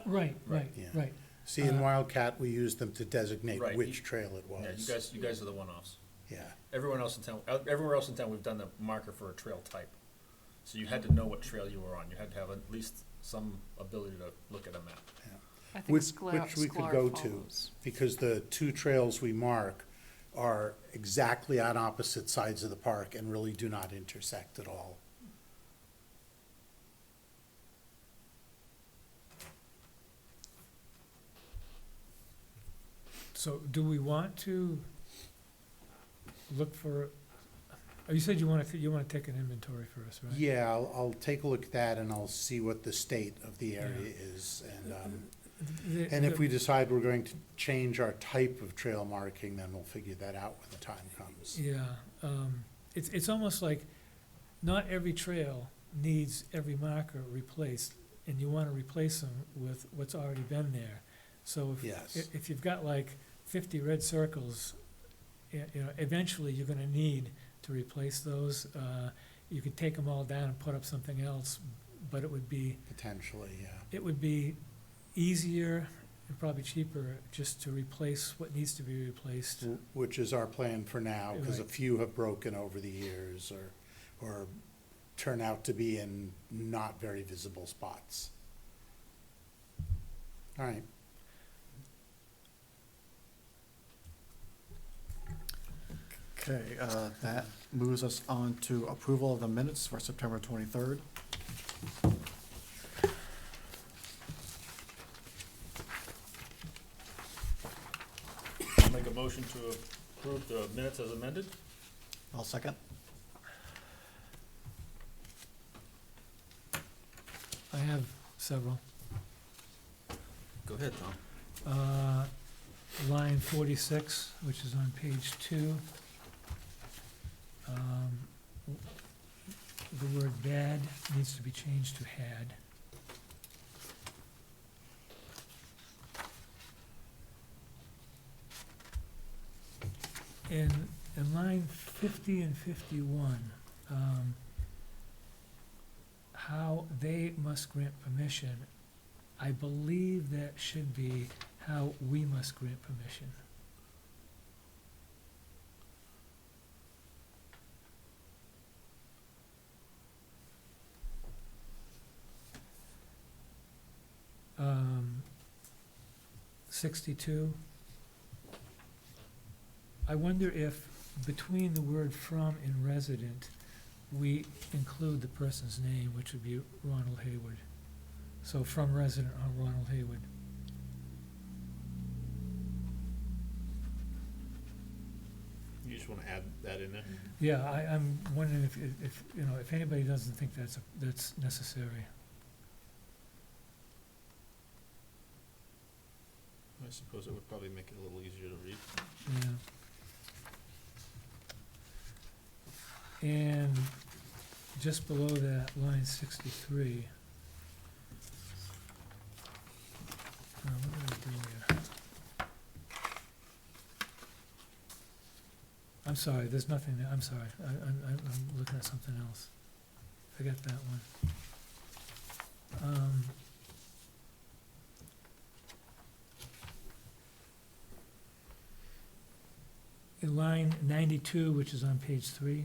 Speaker 7: right,
Speaker 1: Right.
Speaker 3: Yeah.
Speaker 7: right.
Speaker 3: See, in Wildcat, we use them to designate
Speaker 1: Right.
Speaker 3: which trail it
Speaker 1: Yeah,
Speaker 3: was.
Speaker 1: you guys are the one-offs.
Speaker 3: Yeah.
Speaker 1: Everywhere else in town, we've done the marker for a trail type. So you had to know what trail you were on. You had to have at least some ability to look at a map.
Speaker 4: I think
Speaker 3: Which
Speaker 4: Sklar,
Speaker 3: we could
Speaker 4: Sklar
Speaker 3: go to,
Speaker 4: follows.
Speaker 3: because the two trails we mark are exactly on opposite sides of the park and really do not intersect at all.
Speaker 7: So do we want to look for, oh, you said you want to take an inventory for us, right?
Speaker 3: Yeah, I'll take a look at that and I'll see what the state of the area is. And if we decide we're going to change our type of trail marking, then we'll figure that out when the time comes.
Speaker 7: Yeah, it's almost like not every trail needs every marker replaced, and you wanna replace them with what's already been there. So
Speaker 3: Yes.
Speaker 7: if you've got like 50 red circles, you know, eventually you're gonna need to replace those. You could take them all down and put up something else, but it would be
Speaker 3: Potentially, yeah.
Speaker 7: easier and probably cheaper just to replace what needs to be replaced.
Speaker 3: Which is our plan for now, because a
Speaker 7: Right.
Speaker 3: few have broken over the years or turn out to be in not very visible spots. All right.
Speaker 2: Okay, that moves us on to approval of the minutes for September 23rd.
Speaker 1: I'll make a motion to approve the minutes as amended.
Speaker 2: I'll second.
Speaker 7: I have several.
Speaker 1: Go ahead, Tom.
Speaker 7: Line 46, which is on page 2. The word bad needs to be changed to had. In line 50 and 51, how they must grant permission, I believe that should be how we must grant permission. Um, 62. I wonder if between the word from and resident, we include the person's name, which would be Ronald Hayward. So from resident on Ronald Hayward.
Speaker 1: You just wanna add that in there?
Speaker 7: Yeah, I'm wondering if, you know, if anybody doesn't think that's necessary.
Speaker 1: I suppose it would probably make it a little easier to read.
Speaker 7: Yeah. And just below that, line 63. What did I do here? I'm sorry, there's nothing there, I'm sorry, I'm looking at something else. Forget that one. In line 92, which is on page 3,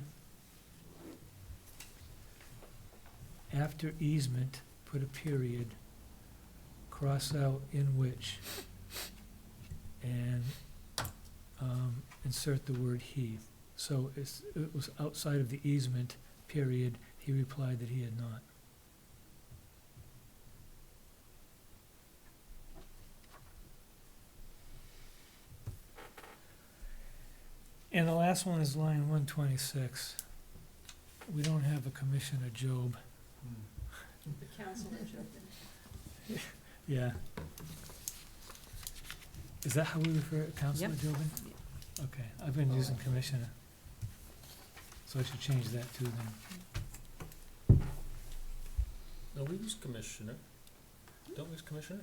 Speaker 7: after easement, put a period, cross out in which, and insert the word he. So it was outside of the easement, period. He replied that he had not. And the last one is line 126. We don't have a Commissioner Job. Yeah. Is that how we refer to Counselor
Speaker 8: Yep.
Speaker 7: Jobin? Okay, I've been using Commissioner. So I should change that too then.
Speaker 1: No, we use commissioner. Don't we use commissioner?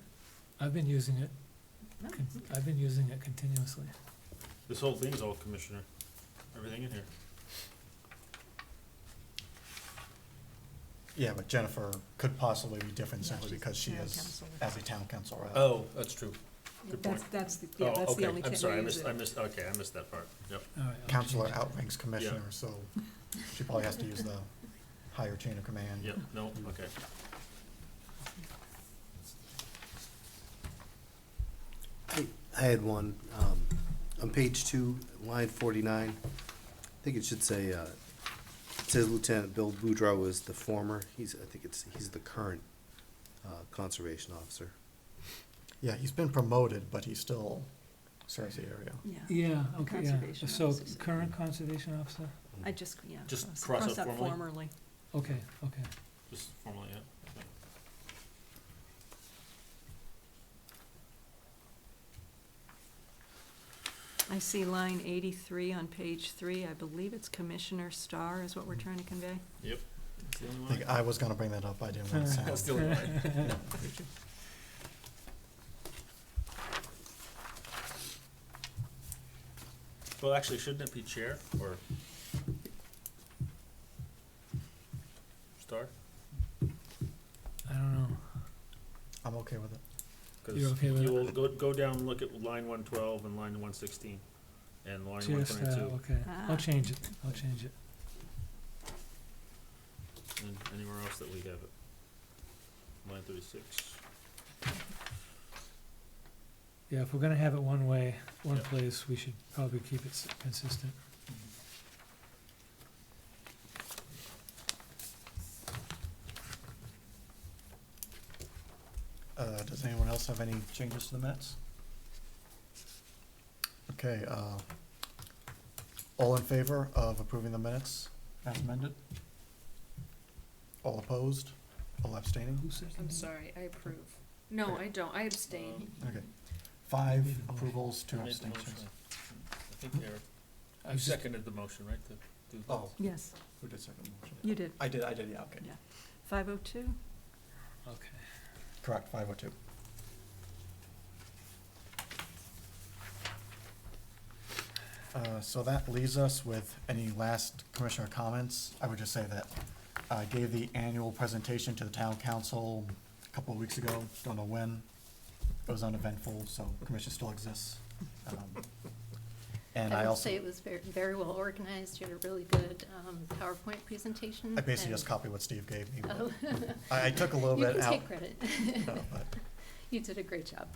Speaker 7: I've been using it, I've been using it continuously.
Speaker 1: This whole thing is all commissioner. Everything in here.
Speaker 2: Yeah, but Jennifer could possibly be different
Speaker 8: Yeah,
Speaker 2: simply
Speaker 8: she's
Speaker 2: because she
Speaker 8: town
Speaker 2: is,
Speaker 8: council.
Speaker 2: as a town council rep.
Speaker 1: Oh, that's true. Good
Speaker 8: That's,
Speaker 1: point.
Speaker 8: that's, the
Speaker 1: Oh,
Speaker 8: yeah, that's the
Speaker 1: okay.
Speaker 8: only
Speaker 1: I'm
Speaker 8: way
Speaker 1: sorry, I
Speaker 8: to use
Speaker 1: missed,
Speaker 8: it.
Speaker 1: okay, I missed that part, yep.
Speaker 7: All right, I'll
Speaker 2: Counselor
Speaker 7: change it.
Speaker 2: outranks commissioner, so she probably has to use the higher chain of command.
Speaker 1: Yep, no, okay.
Speaker 6: I had one, on page 2, line 49, I think it should say, it says Lieutenant Bill Boudreau is the former, he's the current, conservation officer.
Speaker 2: Yeah, he's been promoted, but he still serves the area.
Speaker 8: Yeah,
Speaker 7: Yeah, okay, yeah.
Speaker 8: Conservation
Speaker 7: So
Speaker 8: officer.
Speaker 7: current conservation officer?
Speaker 8: I just, yeah.
Speaker 1: Just cross out
Speaker 8: out
Speaker 1: formerly?
Speaker 8: formerly.
Speaker 7: Okay, okay.
Speaker 1: Just formally, yeah. Okay.
Speaker 8: I see line 83 on page 3. I believe it's Commissioner Starr is what we're trying to convey.
Speaker 1: Yep. That's the only
Speaker 2: I
Speaker 1: one.
Speaker 2: think I was gonna bring that up, I didn't want to sound.
Speaker 1: That's the only one. Well, actually, shouldn't it be chair or star?
Speaker 7: I don't know.
Speaker 2: I'm okay with it.
Speaker 1: 'Cause
Speaker 7: You're okay with
Speaker 1: you
Speaker 7: it?
Speaker 1: will go down and look at line 112 and line 116 and line
Speaker 7: Just,
Speaker 1: 122
Speaker 7: okay.
Speaker 8: Ah.
Speaker 7: I'll change it. I'll change it.
Speaker 1: and anywhere else that we have it. Line 36.
Speaker 7: Yeah, if we're gonna have it one way, one
Speaker 1: Yeah.
Speaker 7: place, we should probably keep it consistent.
Speaker 2: Does anyone else have any changes to the minutes? Okay, all in favor of approving the minutes as amended? All opposed? All abstaining?
Speaker 7: Who seconded
Speaker 4: I'm
Speaker 7: it?
Speaker 4: sorry, I approve. No, I don't, I abstain.
Speaker 2: Okay. 5
Speaker 7: Made the motion.
Speaker 2: approvals, 2
Speaker 1: Who made the
Speaker 2: abstentions.
Speaker 1: motion? I think Eric,
Speaker 7: I
Speaker 1: you
Speaker 7: was just-
Speaker 1: seconded the motion, right?
Speaker 2: Oh,
Speaker 8: Yes,
Speaker 2: who did second the motion?
Speaker 8: you did.
Speaker 2: I did, yeah, okay.
Speaker 8: Yeah. 502?
Speaker 7: Okay.
Speaker 2: Correct, 502. So that leaves us with any last commissioner comments. I would just say that I gave the annual presentation to the town council a couple of weeks ago, don't know when. It was uneventful, so the commission still exists. And I
Speaker 5: will
Speaker 2: also,
Speaker 5: say it was very, very well organized. You had a really good PowerPoint presentation.
Speaker 2: I basically
Speaker 5: and-
Speaker 2: just copied what Steve gave me, but
Speaker 5: Oh.
Speaker 2: I took a little
Speaker 5: You
Speaker 2: bit
Speaker 5: can
Speaker 2: out.
Speaker 5: take credit.
Speaker 2: But
Speaker 5: You did a great job.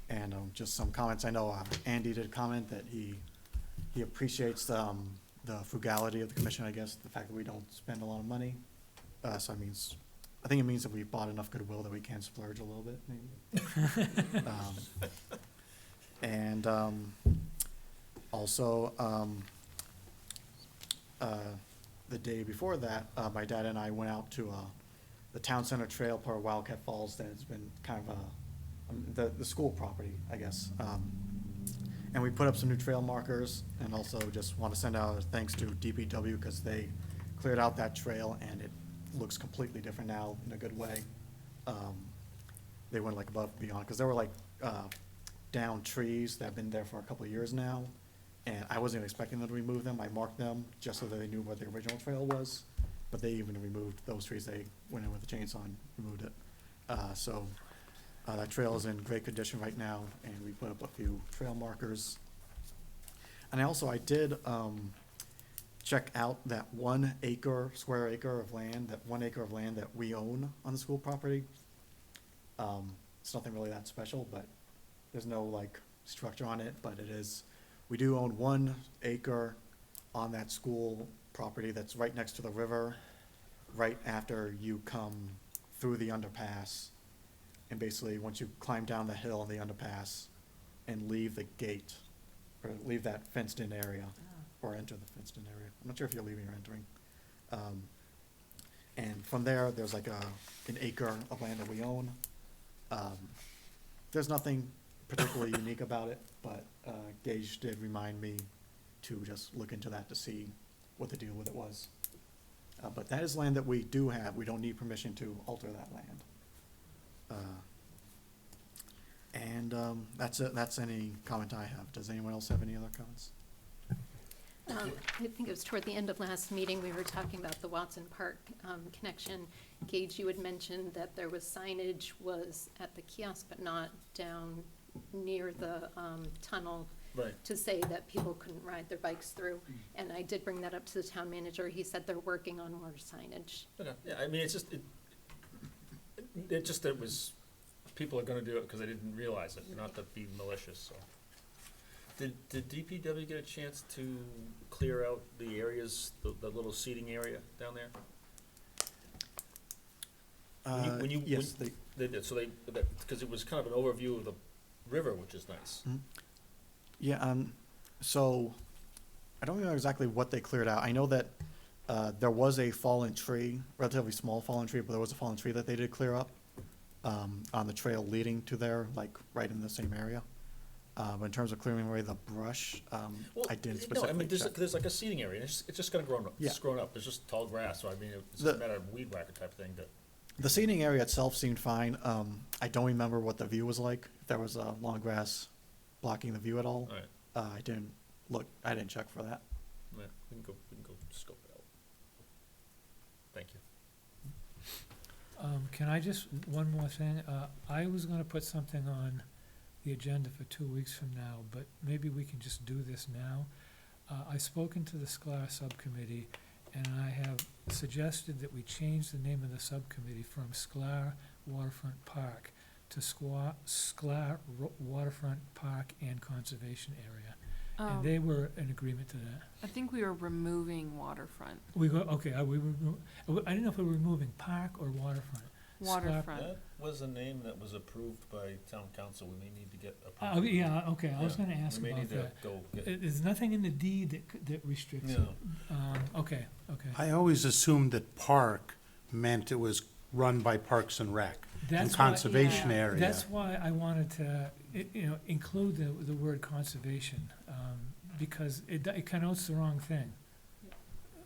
Speaker 2: And just some comments, I know Andy did comment that he appreciates the frugality of the commission, I guess, the fact that we don't spend a lot of money. So I think it means that we bought enough goodwill that we can splurge a little bit, maybe. And also, the day before that, my dad and I went out to the town center trail part of Wildcat Falls that has been kind of the school property, I guess. And we put up some new trail markers, and also just want to send out a thanks to DPW because they cleared out that trail and it looks completely different now in a good way. They went like above and beyond, because there were like down trees that have been there for a couple of years now, and I wasn't even expecting them to remove them. I marked them just so that they knew where the original trail was, but they even removed those trees. They went in with a chainsaw and removed it. So that trail is in great condition right now, and we put up a few trail markers. And I did check out that 1 acre, square acre of land, that 1 acre of land that we own on the school property. It's nothing really that special, but there's no like structure on it, but it is, we do own 1 acre on that school property that's right next to the river, right after you come through the underpass. And basically, once you climb down the hill on the underpass and leave the gate, or leave that fenced-in area, or enter the fenced-in area. I'm not sure if you're leaving or entering. And from there, there's like an acre of land that we own. There's nothing particularly unique about it, but Gage did remind me to just look into that to see what the deal with it was. But that is land that we do have. We don't need permission to alter that land. And that's it. That's any comment I have. Does anyone else have any other comments?
Speaker 5: I think it was toward the end of last meeting, we were talking about the Watson Park connection. Gage, you had mentioned that there was signage was at the kiosk, but not down near the tunnel
Speaker 1: Right.
Speaker 5: to say that people couldn't ride their bikes through. And I did bring that up to the town manager. He said they're working on more signage.
Speaker 1: Okay, yeah, I mean, it's just, it just, it was, people are gonna do it because they didn't realize it, not to be malicious, so. Did DPW get a chance to clear out the areas, the little seating area down there? When you-
Speaker 2: Yes,
Speaker 1: They did, so because it was kind of an overview of the river, which is nice.
Speaker 2: yeah, so I don't know exactly what they cleared out. I know that there was a fallen tree, relatively small fallen tree, but there was a fallen tree that they did clear up on the trail leading to there, like right in the same area. But in terms of clearing away the brush,
Speaker 1: Well,
Speaker 2: I didn't
Speaker 1: no,
Speaker 2: specifically
Speaker 1: I mean,
Speaker 2: check.
Speaker 1: there's like a seating area, and it's just gonna grow up,
Speaker 2: Yeah.
Speaker 1: it's grown up, it's just tall grass, so I mean, it's just
Speaker 2: The-
Speaker 1: a matter of weed whacker type thing, that,
Speaker 2: The seating area itself seemed fine. I don't remember what the view was like, if there was long grass blocking the view at all.
Speaker 1: alright,
Speaker 2: I didn't I didn't check for that.
Speaker 1: yeah, we can go scope it out. Thank you.
Speaker 7: Can I just, one more thing, I was gonna put something on the agenda for 2 weeks from now, but maybe we can just do this now. I've spoken to the SCLAR subcommittee, and I have suggested that we change the name of the subcommittee from SCLAR Waterfront Park to SCLAR Waterfront Park and Conservation Area. And they were in agreement to that.
Speaker 4: I think we were removing waterfront.
Speaker 7: We go, okay, I didn't know if we were removing park or waterfront.
Speaker 4: Waterfront.
Speaker 1: That was a name that was approved by town council, we may need to get
Speaker 7: Oh,
Speaker 1: approved.
Speaker 7: yeah, okay, I was
Speaker 1: Yeah,
Speaker 7: gonna ask
Speaker 1: We may
Speaker 7: about
Speaker 1: need to
Speaker 7: that.
Speaker 1: go get,
Speaker 7: There's nothing in the deed that restricts it.
Speaker 1: no,
Speaker 7: Okay.
Speaker 3: I always assumed that park meant it was run by Parks and Rec.
Speaker 7: That's why-
Speaker 3: conservation
Speaker 7: yeah,
Speaker 3: area.
Speaker 7: That's why I wanted to, include the word conservation, because it connotes the wrong thing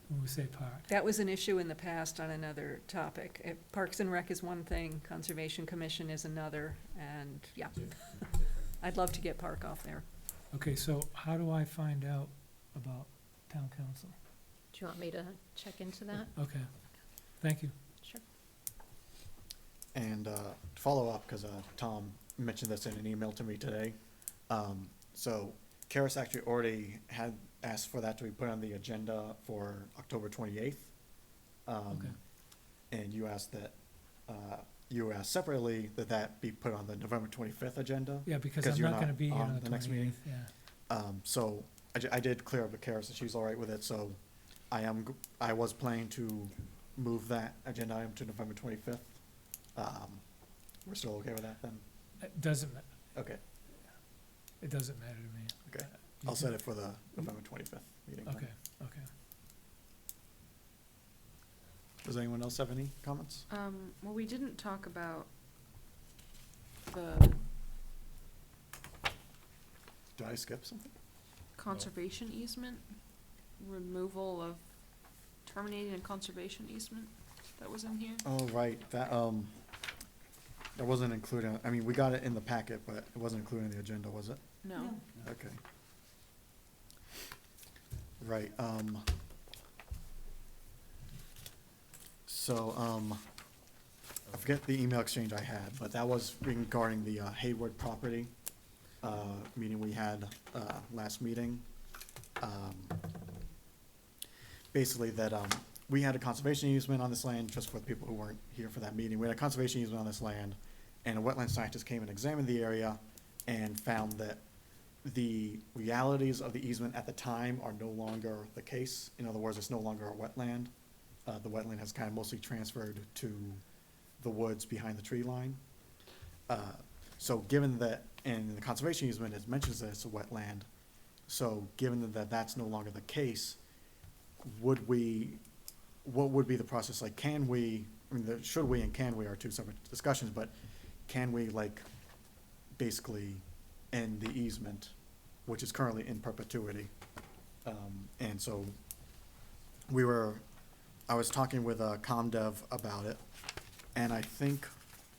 Speaker 7: when we say park.
Speaker 8: That was an issue in the past on another topic. Parks and Rec is one thing, Conservation Commission is another, and, yeah. I'd love to get park off there.
Speaker 7: Okay, so how do I find out about town council?
Speaker 5: Do you want me to check into that?
Speaker 7: Okay, thank you.
Speaker 5: Sure.
Speaker 2: And to follow up, because Tom mentioned this in an email to me today. So Karis actually already had asked for that to be put on the agenda for October 28th.
Speaker 7: Okay.
Speaker 2: And you asked that, you asked separately that that be put on the November 25th agenda.
Speaker 7: Yeah, because
Speaker 2: 'Cause
Speaker 7: I'm
Speaker 2: you're
Speaker 7: not gonna
Speaker 2: not
Speaker 7: be here
Speaker 2: on
Speaker 7: on the
Speaker 2: the next meeting?
Speaker 7: 28th, yeah.
Speaker 2: So I did clear up with Karis that she's all right with it, so I was planning to move that agenda item to November 25th. We're still okay with that then?
Speaker 7: It doesn't,
Speaker 2: Okay,
Speaker 7: it doesn't matter to me.
Speaker 2: okay.
Speaker 7: You
Speaker 2: I'll set
Speaker 7: can-
Speaker 2: it for the November 25th meeting. then.
Speaker 7: Okay, okay.
Speaker 2: Does anyone else have any comments?
Speaker 4: Well, we didn't talk about the
Speaker 2: Did I skip something?
Speaker 4: conservation easement, removal of terminating a conservation easement that was in here.
Speaker 2: Oh, right, that wasn't included, I mean, we got it in the packet, but it wasn't included in the agenda, was it?
Speaker 4: No.
Speaker 2: Okay. Right, so, I forget the email exchange I had, but that was regarding the Hayward property, meeting we had, last meeting. Basically that, we had a conservation easement on this land, just for the people who weren't here for that meeting, we had a conservation easement on this land, and a wetland scientist came and examined the area and found that the realities of the easement at the time are no longer the case. In other words, it's no longer a wetland. The wetland has kind of mostly transferred to the woods behind the tree line. So given that, and the conservation easement, it mentions that it's a wetland, so given that that's no longer the case, what would be the process, like, can we, I mean, the should we and can we are two separate discussions, but can we, like, basically end the easement, which is currently in perpetuity? And so I was talking with ComDev about it, and I think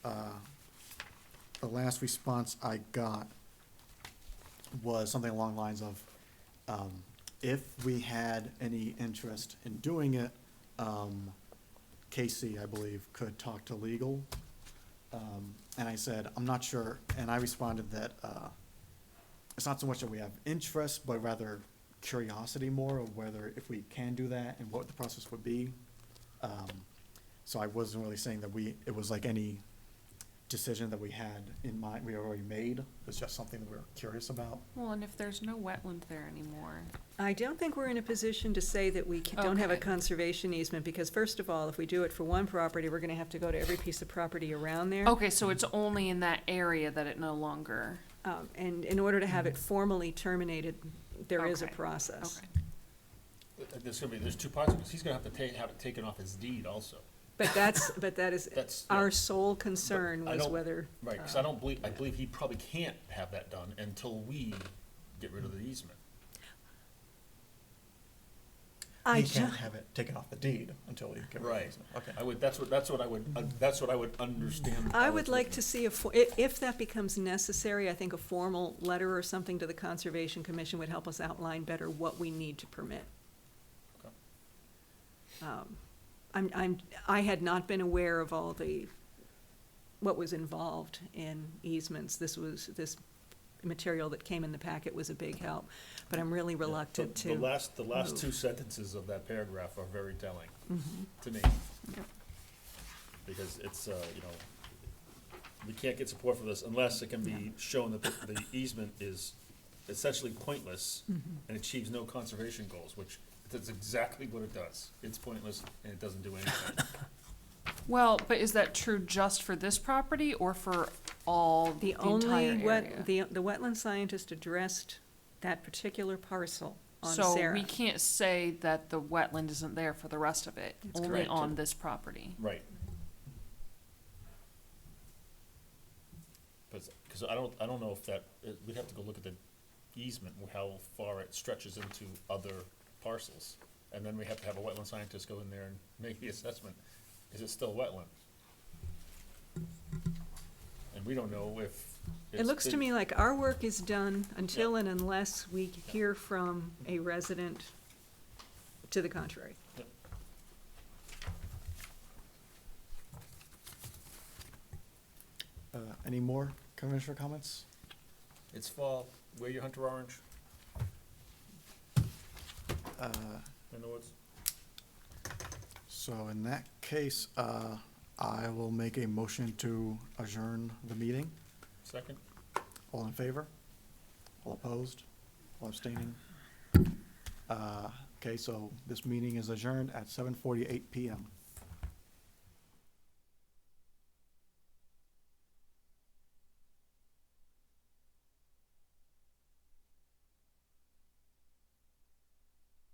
Speaker 2: the last response I got was something along the lines of, if we had any interest in doing it, Casey, I believe, could talk to legal. And I said, I'm not sure, and I responded that, it's not so much that we have interest, but rather curiosity more of whether, if we can do that and what the process would be. So I wasn't really saying that it was like any decision that we had in mind, we already made. It was just something that we were curious about.
Speaker 4: Well, and if there's no wetland there anymore,
Speaker 8: I don't think we're in a position to say that we don't have a
Speaker 4: Okay.
Speaker 8: conservation easement, because first of all, if we do it for one property, we're gonna have to go to every piece of property around there.
Speaker 4: okay, so it's only in that area that it no longer,
Speaker 8: And in order to have it formally terminated, there is a
Speaker 4: Okay.
Speaker 8: process.
Speaker 4: okay.
Speaker 1: There's two parts of this. He's gonna have to have it taken off his deed also.
Speaker 8: But that is,
Speaker 1: That's.
Speaker 8: our sole concern
Speaker 1: But I
Speaker 8: was
Speaker 1: don't-
Speaker 8: whether.
Speaker 1: Right, because I believe he probably can't have that done until we get rid of the easement.
Speaker 8: I
Speaker 2: He can't
Speaker 8: ju-
Speaker 2: have it taken off the deed until we get rid of
Speaker 1: Right.
Speaker 2: the easement. Okay.
Speaker 1: I would, that's what I would understand.
Speaker 8: I
Speaker 1: how
Speaker 8: would
Speaker 1: it's
Speaker 8: like
Speaker 1: written.
Speaker 8: to see if that becomes necessary, I think a formal letter or something to the Conservation Commission would help us outline better what we need to permit.
Speaker 1: Okay.
Speaker 8: I had not been aware of all what was involved in easements. This material that came in the packet was a big help, but I'm really reluctant
Speaker 1: The
Speaker 8: to.
Speaker 1: last
Speaker 8: move.
Speaker 1: two sentences of that paragraph are very telling to me. Because it's, we can't get support for this unless it can be shown that the easement is essentially pointless and achieves no conservation goals, which that's exactly what it does. It's pointless and it doesn't do anything.
Speaker 4: Well, but is that true just for this property or for all the entire area?
Speaker 8: The wetland scientist addressed that particular parcel on
Speaker 4: So
Speaker 8: Sarah.
Speaker 4: we can't say that the wetland isn't there for the rest of it,
Speaker 8: That's
Speaker 4: only
Speaker 8: correct.
Speaker 4: on this property.
Speaker 1: Right. Because I don't know if we'd have to go look at the easement, how far it stretches into other parcels. And then we have to have a wetland scientist go in there and make the assessment. Is it still wetland? And we don't know if
Speaker 8: It looks to me like our work is done until and unless we hear from a resident to the contrary.
Speaker 2: Any more commissioner comments?
Speaker 1: It's fall, wear your hunter orange
Speaker 2: Uh,
Speaker 1: in the woods.
Speaker 2: So in that case, I will make a motion to adjourn the meeting.
Speaker 1: Second?
Speaker 2: All in favor? All opposed? All abstaining? Okay, so this meeting is adjourned at 7:48 PM.